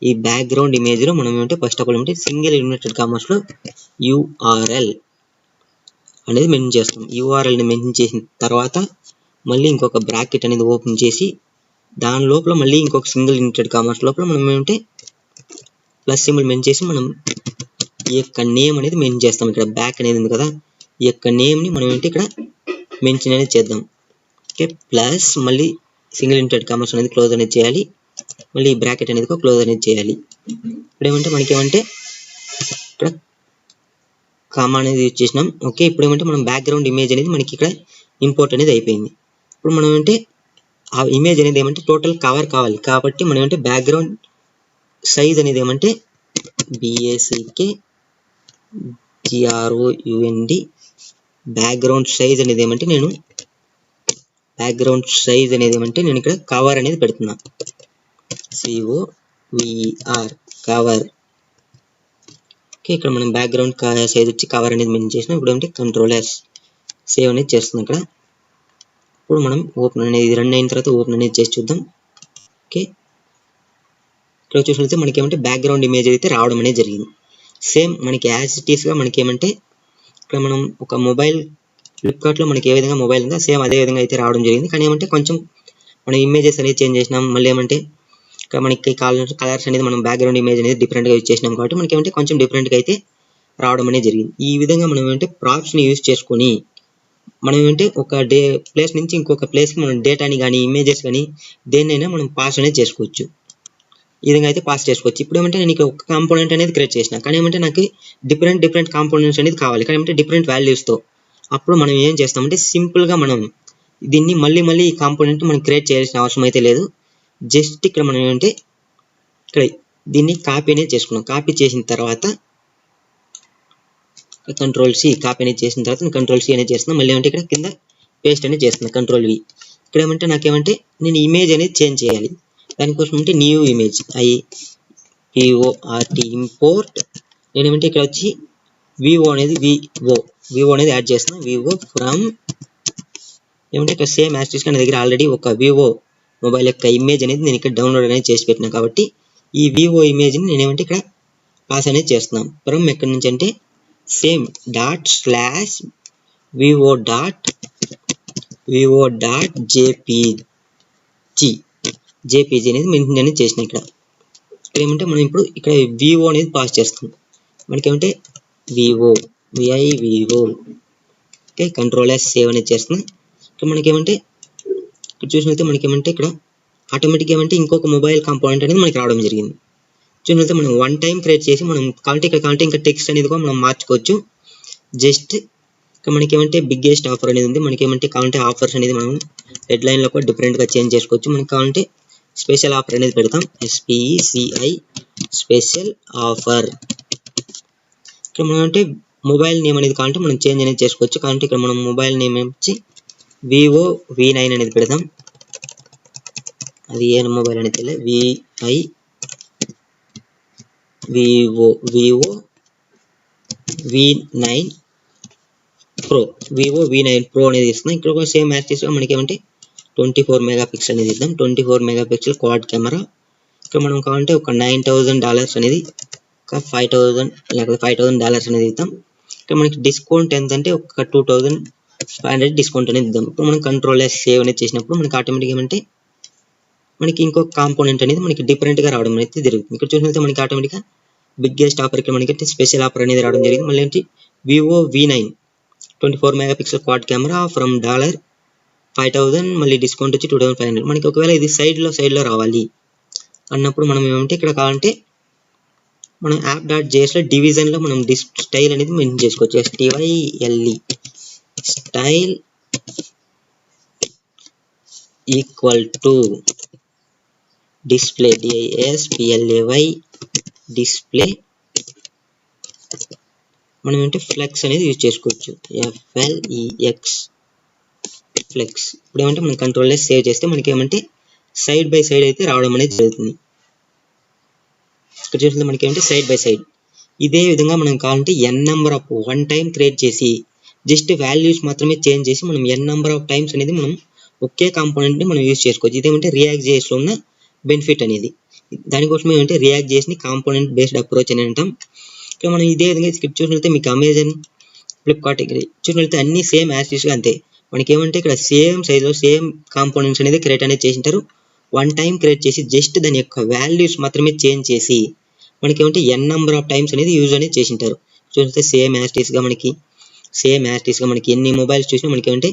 ఈ బ్యాక్గ్రౌండ్ ఇమేజ్ లో మనం ఏమంటే ఫస్ట్ ఆఫ్ ఆల్ ఏమంటే సింగిల్ ఇన్వర్టెడ్ కామర్స్ లో URL అనేది మెన్షన్ చేస్తాం. URL ని మెన్షన్ చేసిన తర్వాత మళ్ళీ ఇంకొక బ్రాకెట్ అనేది ఓపెన్ చేసి దాని లోపల మళ్ళీ ఇంకొక సింగిల్ ఇన్వర్టెడ్ కామర్స్ లోపల మనం ఏమంటే ప్లస్ సింబల్ మెన్షన్ చేసి మనం ఈ యొక్క నేమ్ అనేది మెన్షన్ చేస్తాం. ఇక్కడ బ్యాక్ అనేది ఉంది కదా, ఈ యొక్క నేమ్ ని మనం ఏంటి ఇక్కడ మెన్షన్ అనేది చేద్దాం. ఓకే, ప్లస్ మళ్ళీ సింగిల్ ఇన్వర్టెడ్ కామర్స్ అనేది క్లోజ్ అనేది చేయాలి, మళ్ళీ బ్రాకెట్ అనేది క్లోజ్ అనేది చేయాలి. ఇప్పుడు ఏమంటే మనకి ఏమంటే ఇక్కడ కామా అనేది యూజ్ చేసినాం. ఓకే, ఇప్పుడు ఏమంటే మనం బ్యాక్గ్రౌండ్ ఇమేజ్ అనేది మనకి ఇక్కడ ఇంపోర్ట్ అనేది అయిపోయింది. ఇప్పుడు మనం అంటే ఆ ఇమేజ్ అనేది ఏమంటే టోటల్ కవర్ కావాలి కాబట్టి మనం అంటే బ్యాక్గ్రౌండ్ సైజ్ అనేది ఏమంటే BACKGROUND బ్యాక్గ్రౌండ్ సైజ్ అనేది ఏమంటే నేను ఇక్కడ కవర్ అనేది పెడుతున్నా, COVER కవర్. ఓకే, ఇక్కడ మనం బ్యాక్గ్రౌండ్ సైజ్ వచ్చి కవర్ అనేది మెన్షన్ చేసినాం. ఇప్పుడు ఏంటి Ctrl+S సేవ్ అనేది చేస్తున్నాం ఇక్కడ. ఇప్పుడు మనం ఓపెన్ అనేది రన్ అయిన తర్వాత ఓపెన్ అనేది చేసి చూద్దాం. ఓకే, ఇక్కడ చూసినట్లయితే మనకి ఏమంటే బ్యాక్గ్రౌండ్ ఇమేజ్ అయితే రావడం అనేది జరిగింది. సేమ్ మనకి యాజ్ ఇట్ ఈస్ గా మనకి ఏమంటే ఇక్కడ మనం ఒక మొబైల్ ఫ్లిప్కార్ట్ లో మనకి ఏ విధంగా మొబైల్ ఉందో సేమ్ అదే విధంగా అయితే రావడం జరిగింది. కానీ ఏమంటే కొంచెం మనం ఇమేజెస్ అనేది చేంజ్ చేసినాం. మళ్ళీ ఏమంటే ఇక్కడ మనకి కలర్స్ అనేది మనం బ్యాక్గ్రౌండ్ ఇమేజ్ అనేది డిఫరెంట్ గా యూజ్ చేసినాం కాబట్టి మనకి ఏమంటే కొంచెం డిఫరెంట్ గా అయితే రావడం అనేది జరిగింది. ఈ విధంగా మనం ఏమంటే ప్రాప్స్ ని యూజ్ చేసుకొని మనం ఏమంటే ఒక ప్లేస్ నుంచి ఇంకొక ప్లేస్ కి మనం డేటాని కానీ ఇమేజెస్ కానీ దేన్నైనా మనం పాస్ అనేది చేసుకోవచ్చు. ఈ విధంగా అయితే పాస్ చేసుకోవచ్చు. ఇప్పుడు ఏమంటే నేను ఇక్కడ ఒక కాంపోనెంట్ అనేది క్రియేట్ చేసిన, కానీ ఏమంటే నాకు డిఫరెంట్ కాంపోనెంట్స్ అనేది కావాలి, కానీ ఏమంటే డిఫరెంట్ వాల్యూస్ తో. అప్పుడు మనం ఏం చేస్తామంటే సింపుల్ గా మనం దీన్ని మళ్ళీ ఈ కాంపోనెంట్ మనం క్రియేట్ చేయాల్సిన అవసరం అయితే లేదు. జస్ట్ ఇక్కడ మనం ఏంటంటే ఇక్కడ దీన్ని కాపీ అనేది చేసుకున్నాం. కాపీ చేసిన తర్వాత Ctrl+C కాపీ అనేది చేసిన తర్వాత Ctrl+C అనేది చేస్తున్నాం. మళ్ళీ ఏమంటే ఇక్కడ కింద పేస్ట్ అనేది చేస్తున్నాం, Ctrl+V. ఇక్కడ ఏమంటే నాకేమంటే నేను ఇమేజ్ అనేది చేంజ్ చేయాలి. దానికోసం అంటే న్యూ ఇమేజ్ IMPORT ఇంపోర్ట్. నేను ఏమంటే ఇక్కడ వచ్చి వివో అనేది యాడ్ చేస్తున్నాను. వివో ఫ్రమ్ ఏమంటే ఇక్కడ సేమ్ యాజ్ నా దగ్గర ఆల్రెడీ ఒక వివో మొబైల్ యొక్క ఇమేజ్ అనేది నేను ఇక్కడ డౌన్లోడ్ అనేది చేసి పెట్టినా కాబట్టి ఈ వివో ఇమేజ్ ని నేను ఏమంటే ఇక్కడ పాస్ అనేది చేస్తున్నాం. ఫ్రమ్ ఎక్కడి నుంచి అంటే సేమ్ .vivo.jpg అనేది మెన్షన్ అనేది చేసిన. ఇక్కడ ఏమంటే మనం ఇప్పుడు ఇక్కడ వివో అనేది పాస్ చేస్తాం. మనకి ఏమంటే వివో ఓకే, Ctrl+S సేవ్ అనేది చేస్తున్నాం. ఇక్కడ మనకి ఏమంటే ఇక్కడ చూసినట్లయితే మనకి ఏమంటే ఇక్కడ ఆటోమేటిక్ ఏమంటే ఇంకొక మొబైల్ కాంపోనెంట్ అనేది మనకి రావడం జరిగింది. చూసినట్లయితే మనం వన్ టైం క్రియేట్ చేసి మనం కావాలంటే ఇంకా టెక్స్ట్ అనేది కూడా మనం మార్చుకోవచ్చు. జస్ట్ ఇక్కడ మనకి ఏమంటే బిగ్గెస్ట్ ఆఫర్ అనేది ఉంది. మనకి ఏమంటే కావాలంటే ఆఫర్స్ అనేది మనం హెడ్ లైన్ లో కూడా డిఫరెంట్ గా చేంజ్ చేసుకోవచ్చు. మనకి కావాలంటే స్పెషల్ ఆఫర్ అనేది పెడతాం, SPECI స్పెషల్ ఆఫర్. ఇక్కడ మనం అంటే మొబైల్ నేమ్ అనేది కావాలంటే మనం చేంజ్ అనేది చేసుకోవచ్చు. కాబట్టి ఇక్కడ మనం మొబైల్ నేమ్ వచ్చి Vivo V9 అనేది పెడదాం. అది ఏ మొబైల్ అనేది తెలియదు, Vivo V9 Pro అనేది ఇస్తున్నాం. ఇక్కడ కూడా సేమ్ యాక్సెస్ మనకి ఏమంటే 24 మెగాపిక్సెల్ అనేది ఇద్దాం. 24 మెగాపిక్సెల్ క్వాడ్ కెమెరా. ఇక్కడ మనం కావాలంటే ఒక $9,000 అనేది ఒక $5,000 లేకపోతే $5,000 అనేది ఇద్దాం. ఇక్కడ మనకి డిస్కౌంట్ ఎంత అంటే ఒక 2,500 డిస్కౌంట్ అనేది ఇద్దాం. ఇప్పుడు మనం Ctrl+S సేవ్ అనేది చేసినప్పుడు మనకి ఆటోమేటిక్ ఏమంటే మనకి ఇంకొక కాంపోనెంట్ అనేది మనకి డిఫరెంట్ గా రావడం అనేది జరుగుతుంది. ఇక్కడ చూసినట్లయితే మనకి ఆటోమేటిక్ గా బిగ్గెస్ట్ ఆఫర్ ఇక్కడ మనకి స్పెషల్ ఆఫర్ అనేది రావడం జరిగింది. మళ్ళీ ఏంటి Vivo V9 24 megapixel quad camera from $5,000 మళ్ళీ డిస్కౌంట్ వచ్చి 2,500. మనకి ఒకవేళ ఇది సైడ్ లో రావాలి అన్నప్పుడు మనం ఏమంటే ఇక్కడ కావాలంటే మనం app.js లో డివిజన్ లో మనం స్టైల్ అనేది మెన్షన్ చేసుకోవచ్చు. STYLE style equal to display DISPLAY display. మనం ఏంటంటే ఫ్లెక్స్ అనేది యూజ్ చేసుకోవచ్చు, FLEX ఫ్లెక్స్. ఇప్పుడు ఏమంటే మనం Ctrl+S సేవ్ చేస్తే మనకి ఏమంటే సైడ్ బై సైడ్ అయితే రావడం అనేది జరుగుతుంది. ఇక్కడ చూస్తే మనకి ఏమంటే సైడ్ బై సైడ్. ఇదే విధంగా మనం కావాలంటే number of one time create చేసి జస్ట్ వాల్యూస్ మాత్రమే చేంజ్ చేసి మనం నెంబర్ ఆఫ్ టైమ్స్ అనేది మనం ఒకే కాంపోనెంట్ ని మనం యూజ్ చేసుకోవచ్చు. ఇదేమంటే React.js లో ఉన్న బెనిఫిట్ అనేది. దానికోసం ఏమంటే రియాక్ట్ చేసి కాంపోనెంట్ బేస్డ్ అప్రోచ్ అని అంటాం. ఇక్కడ మనం ఇదే విధంగా స్క్రిప్ట్ చూసినట్లయితే మీకు అమెజాన్, ఫ్లిప్కార్ట్ చూసినట్లయితే అన్ని సేమ్ యాస్టీస్గా అంతే. మనకి ఏమంటే ఇక్కడ సేమ్ సైజులో సేమ్ కాంపోనెంట్స్ అనేది క్రియేట్ అనేది చేసింటారు. వన్ టైం క్రియేట్ చేసి జస్ట్ దాని యొక్క వాల్యూస్ మాత్రమే చేంజ్ చేసి మనకి ఏమంటే ఎన్ నెంబర్ ఆఫ్ టైమ్స్ అనేది యూజ్ అనేది చేసింటారు. చూస్తే సేమ్ యాస్టీస్గా మనకి ఎన్ని మొబైల్స్ చూసినా మనకి ఏమంటే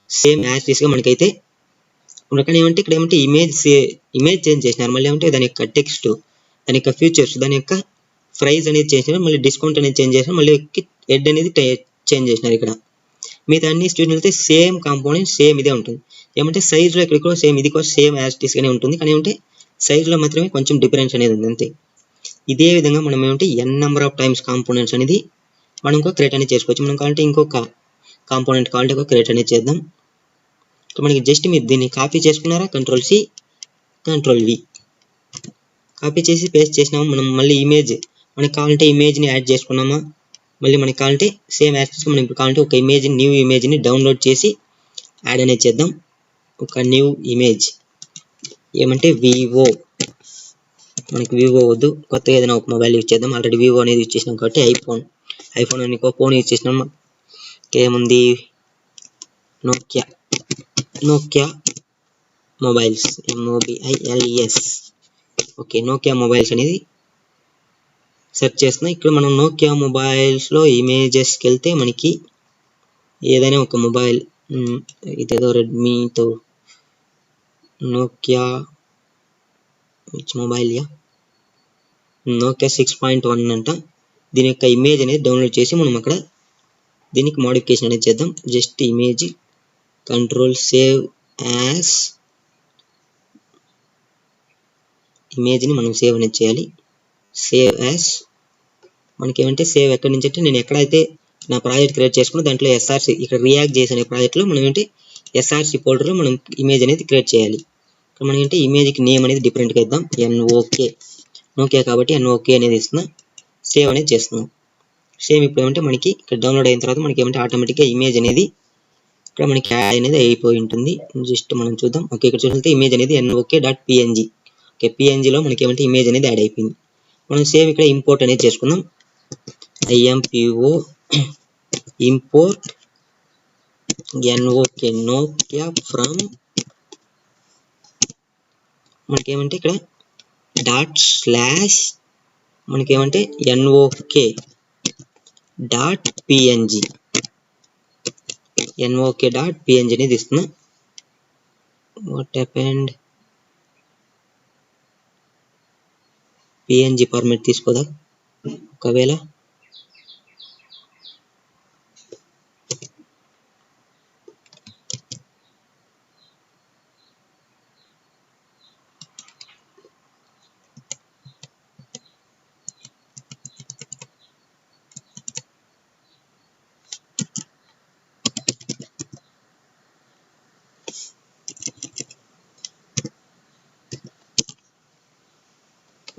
సేమ్ యాస్టీస్గా మనకైతే ఉండకనే ఏమంటే ఇక్కడ ఏమంటే ఇమేజ్ చేంజ్ చేసినారు. మళ్ళీ ఏమంటే దాని యొక్క టెక్స్ట్, దాని యొక్క ఫీచర్స్, దాని యొక్క ప్రైస్ అనేది చేసినారు. మళ్ళీ డిస్కౌంట్ అనేది చేంజ్ చేసినారు. మళ్ళీ హెడ్ అనేది చేంజ్ చేసినారు. ఇక్కడ మిగతా అన్ని చూసినట్లయితే సేమ్ కాంపోనెంట్ సేమ్ ఇదే ఉంటుంది. ఏమంటే సైజ్లో ఇక్కడ కూడా సేమ్, ఇది కూడా సేమ్ యాస్టీస్గానే ఉంటుంది. కానీ ఏమంటే సైజ్లో మాత్రమే కొంచెం డిఫరెన్స్ అనేది ఉంది అంతే. ఇదే విధంగా మనం ఏమంటే ఎన్ నెంబర్ ఆఫ్ టైమ్స్ కాంపోనెంట్స్ అనేది మనం ఇంకో క్రియేట్ అనేది చేసుకోవచ్చు. మనం కావాలంటే ఇంకొక కాంపోనెంట్ కావాలంటే ఒక క్రియేట్ అనేది చేద్దాం. మనకి జస్ట్ మీరు దీన్ని కాపీ చేసుకున్నారా, Ctrl+C Ctrl+V కాపీ చేసి పేస్ట్ చేసినాము. మనం మళ్ళీ ఇమేజ్ మనకి కావాలంటే ఇమేజ్ని యాడ్ చేసుకున్నామా, మళ్ళీ మనకి కావాలంటే సేమ్ యాస్టీస్గా మనం ఇప్పుడు కావాలంటే ఒక న్యూ ఇమేజ్ని డౌన్లోడ్ చేసి యాడ్ అనేది చేద్దాం. ఒక న్యూ ఇమేజ్ ఏమంటే వివో, మనకి వివో వద్దు, కొత్తగా ఏదైనా ఒక మొబైల్ యూజ్ చేద్దాం. ఆల్రెడీ వివో అనేది యూజ్ చేసినాం కాబట్టి ఐఫోన్ అని ఒక ఫోన్ యూజ్ చేసినాం. ఏముంది, Nokia mobiles, MOBILES. Okay, Nokia mobiles అనేది సెర్చ్ చేస్తున్నా. ఇక్కడ మనం నోకియా మొబైల్స్లో ఇమేజెస్కి వెళ్తే మనకి ఏదైనా ఒక మొబైల్, ఇదేదో రెడ్మీతో నోకియా మొబైల్ నోకియా 6.1 అంట. దీని యొక్క ఇమేజ్ అనేది డౌన్లోడ్ చేసి మనం అక్కడ దీనికి మోడిఫికేషన్ అనేది చేద్దాం. Just image control save as, ఇమేజ్ని మనం సేవ్ అనేది చేయాలి. సేవ్ యాజ్ మనకి ఏమంటే సేవ్ ఎక్కడి నుంచి అంటే నేను ఎక్కడైతే నా ప్రాజెక్ట్ క్రియేట్ చేసుకున్నా దాంట్లో SRC, ఇక్కడ రియాక్ట్ చేసే ప్రాజెక్ట్లో మనం ఏంటి SRC ఫోల్డర్లో మనం ఇమేజ్ అనేది క్రియేట్ చేయాలి. ఇక్కడ మనం ఏంటి ఇమేజ్కి నేమ్ అనేది డిఫరెంట్గా ఇద్దాం. నోకియా కాబట్టి NOK అనేది ఇస్తున్నా, సేవ్ అనేది చేస్తున్నాం. సేమ్ ఇప్పుడు ఏమంటే మనకి ఇక్కడ డౌన్లోడ్ అయిన తర్వాత మనకి ఏమంటే ఆటోమేటిక్గా ఇమేజ్ అనేది ఇక్కడ మనకి యాడ్ అనేది అయిపోయి ఉంటుంది. జస్ట్ మనం చూద్దాం. ఓకే, ఇక్కడ చూసినట్లయితే ఇమేజ్ అనేది NOK.PNG. ఓకే, PNGలో మనకి ఏమంటే ఇమేజ్ అనేది యాడ్ అయిపోయింది. మనం సేమ్ ఇక్కడ ఇంపోర్ట్ అనేది చేసుకుందాం. IMPO ఇంపోర్ట్ నోకియా ఫ్రమ్, మనకేమంటే ఇక్కడ // మనకేమంటే NOK.PNG అనేది ఇస్తున్నా. వాట్ హ్యాపెండ్, PNG ఫార్మాట్ తీసుకోదా ఒకవేళ.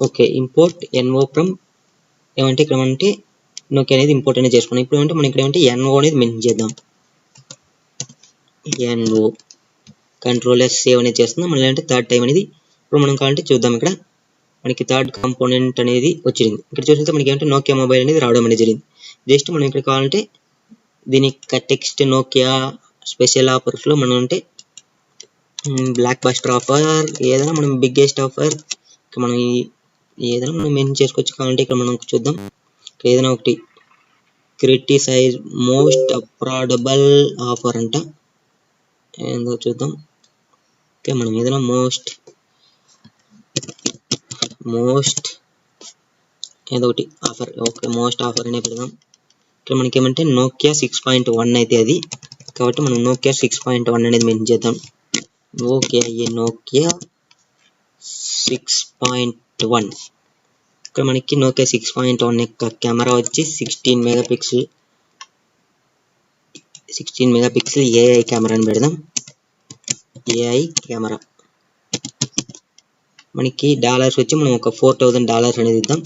ఓకే, ఇంపోర్ట్ NO ఫ్రమ్ ఏమంటే ఇక్కడ అంటే నోకియా అనేది ఇంపోర్ట్ అనేది చేసుకున్నాం. ఇప్పుడు ఏమంటే మనం ఇక్కడ ఏమంటే NO అనేది మెన్షన్ చేద్దాం. NO Ctrl+S సేవ్ అనేది చేస్తున్నాం. మళ్ళీ అంటే థర్డ్ టైం అనేది ఇప్పుడు మనం కావాలంటే చూద్దాం. ఇక్కడ మనకి థర్డ్ కాంపోనెంట్ అనేది వచ్చింది. ఇక్కడ చూసినట్లయితే మనకి ఏమంటే నోకియా మొబైల్ అనేది రావడం అనేది జరిగింది. జస్ట్ మనం ఇక్కడ కావాలంటే దీని టెక్స్ట్ నోకియా స్పెషల్ ఆఫర్స్లో మనం అంటే బ్లాక్ బస్టర్ ఆఫర్, ఏదైనా మనం బిగ్గెస్ట్ ఆఫర్ మనం ఏదైనా మనం మెన్షన్ చేసుకోవచ్చు. కావాలంటే ఇక్కడ మనం చూద్దాం. ఏదైనా ఒకటి క్రిటిసైజ్ మోస్ట్ అఫోర్డబుల్ ఆఫర్ అంట, ఏందో చూద్దాం. ఓకే, మనం ఏదైనా మోస్ట్ ఏదో ఒకటి ఆఫర్, ఓకే మోస్ట్ ఆఫర్ అనే పెడదాం. ఇక్కడ మనకి ఏమంటే నోకియా 6.1 అయితే అది, కాబట్టి మనం నోకియా 6.1 అనేది మెన్షన్ చేద్దాం. నోకియా 6.1. ఇక్కడ మనకి నోకియా 6.1 యొక్క కెమెరా వచ్చి 16 మెగాపిక్సెల్ AI కెమెరా అని పెడదాం. AI కెమెరా మనకి డాలర్స్ వచ్చి మనం ఒక $4,000 అనేది ఇద్దాం.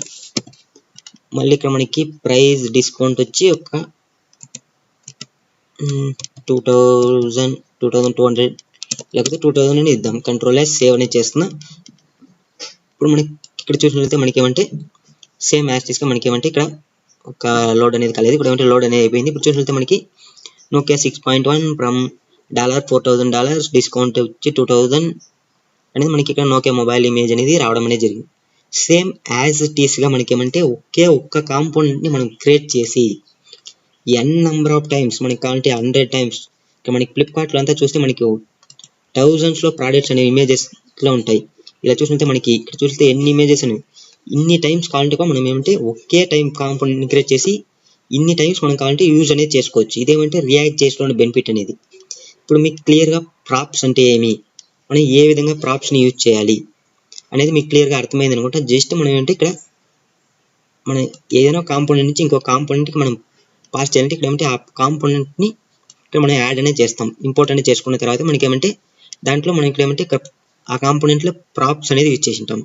మళ్ళీ ఇక్కడ మనకి ప్రైస్ డిస్కౌంట్ వచ్చి ఒక 2,200 లేకపోతే 2,000 అని ఇద్దాం. Ctrl+S సేవ్ అనేది చేస్తున్నా. ఇప్పుడు మనకి ఇక్కడ చూసినట్లయితే మనకి ఏమంటే సేమ్ యాస్టిస్గా మనకి ఏమంటే ఇక్కడ ఒక లోడ్ అనేది కాలేదు, ఇప్పుడు ఏమంటే లోడ్ అనేది అయిపోయింది. ఇప్పుడు చూసినట్లయితే మనకి నోకియా 6.1 ఫ్రమ్ $4,000 డిస్కౌంట్ వచ్చి 2000 అనేది మనకి ఇక్కడ నోకియా మొబైల్ ఇమేజ్ అనేది రావడం అనేది జరిగింది. సేమ్ యాజ్ ఇట్ ఈస్గా మనకి ఏమంటే ఒక్క కాంపోనెంట్ని మనం క్రియేట్ చేసి నెంబర్ ఆఫ్ టైమ్స్ మనకి కావాలంటే 100 టైమ్స్ ఇక్కడ మనకి ఫ్లిప్కార్ట్లో అంతా చూస్తే మనకి థౌజండ్స్లో ప్రోడక్ట్స్ అనే ఇమేజెస్లో ఉంటాయి. ఇలా చూసినట్టే మనకి ఇక్కడ చూస్తే ఎన్ని ఇమేజెస్ అనేవి ఇన్ని టైమ్స్ కావాలంటే మనం ఏమంటే ఒకే టైం కాంపోనెంట్ని క్రియేట్ చేసి ఇన్ని టైమ్స్ మనం కావాలంటే యూజ్ అనేది చేసుకోవచ్చు. ఇదేమంటే రియాక్ట్ చేసుకోవడం బెనిఫిట్ అనేది. ఇప్పుడు మీకు క్లియర్గా ప్రాప్స్ అంటే ఏమి, మనం ఏ విధంగా ప్రాప్స్ని యూజ్ చేయాలి అనేది మీకు క్లియర్గా అర్థమైంది అనుకుంటా. జస్ట్ మనం ఏంటంటే ఇక్కడ మనం ఏదైనా కాంపోనెంట్ నుంచి ఇంకో కాంపోనెంట్కి మనం పాస్ చేయాలంటే ఇక్కడ ఏమంటే ఆ కాంపోనెంట్ని ఇక్కడ మనం యాడ్ అనేది చేస్తాం. ఇంపోర్ట్ అనేది చేసుకున్న తర్వాత మనకి ఏమంటే దాంట్లో మనం ఇక్కడ ఏమంటే ఆ కాంపోనెంట్లో ప్రాప్స్ అనేది యూజ్ చేసి ఉంటాం.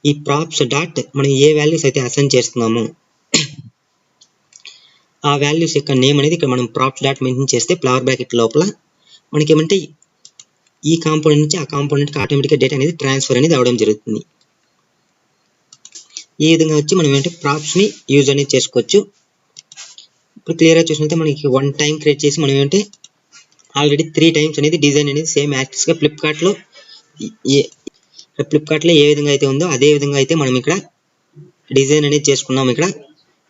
ఈ ప్రాప్స్ డాట్ మనం ఏ వాల్యూస్ అయితే అసైన్ చేస్తున్నామో ఆ వాల్యూస్ యొక్క నేమ్ అనేది ఇక్కడ మనం ప్రాప్స్ డాట్ మెన్షన్ చేస్తే ఫ్లవర్ బ్రాకెట్ లోపల మనకి ఏమంటే ఈ కాంపోనెంట్ నుంచి ఆ కాంపోనెంట్కి ఆటోమేటిక్గా డేటా అనేది ట్రాన్స్ఫర్ అనేది అవడం జరుగుతుంది. ఈ విధంగా వచ్చి మనం ఏంటంటే ప్రాప్స్ని యూజ్ అనేది చేసుకోవచ్చు. ఇప్పుడు క్లియర్గా చూసినట్లయితే మనకి 1 టైం క్రియేట్ చేసి మనం ఏంటంటే ఆల్రెడీ 3 టైమ్స్ అనేది డిజైన్ అనేది సేమ్ యాక్సెస్గా ఫ్లిప్కార్ట్లో ఏ విధంగా అయితే ఉందో అదే విధంగా అయితే మనం ఇక్కడ డిజైన్ అనేది చేసుకున్నాం. ఇక్కడ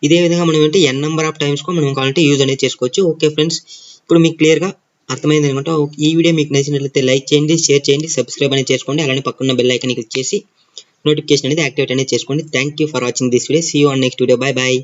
ఇదే విధంగా మనం ఏంటంటే నెంబర్ ఆఫ్ టైమ్స్కు మనం కావాలంటే యూజ్ అనేది చేసుకోవచ్చు. ఓకే ఫ్రెండ్స్, ఇప్పుడు మీకు క్లియర్గా అర్థమైంది అనుకుంటా. ఈ వీడియో మీకు నచ్చినట్లయితే లైక్ చేయండి, షేర్ చేయండి, సబ్స్క్రైబ్ అనేది చేసుకోండి. అలానే పక్కన బెల్ ఐకాన్ క్లిక్ చేసి నోటిఫికేషన్ అనేది యాక్టివేట్ అనేది చేసుకోండి. Thank you for watching this video. See you on next video. Bye bye.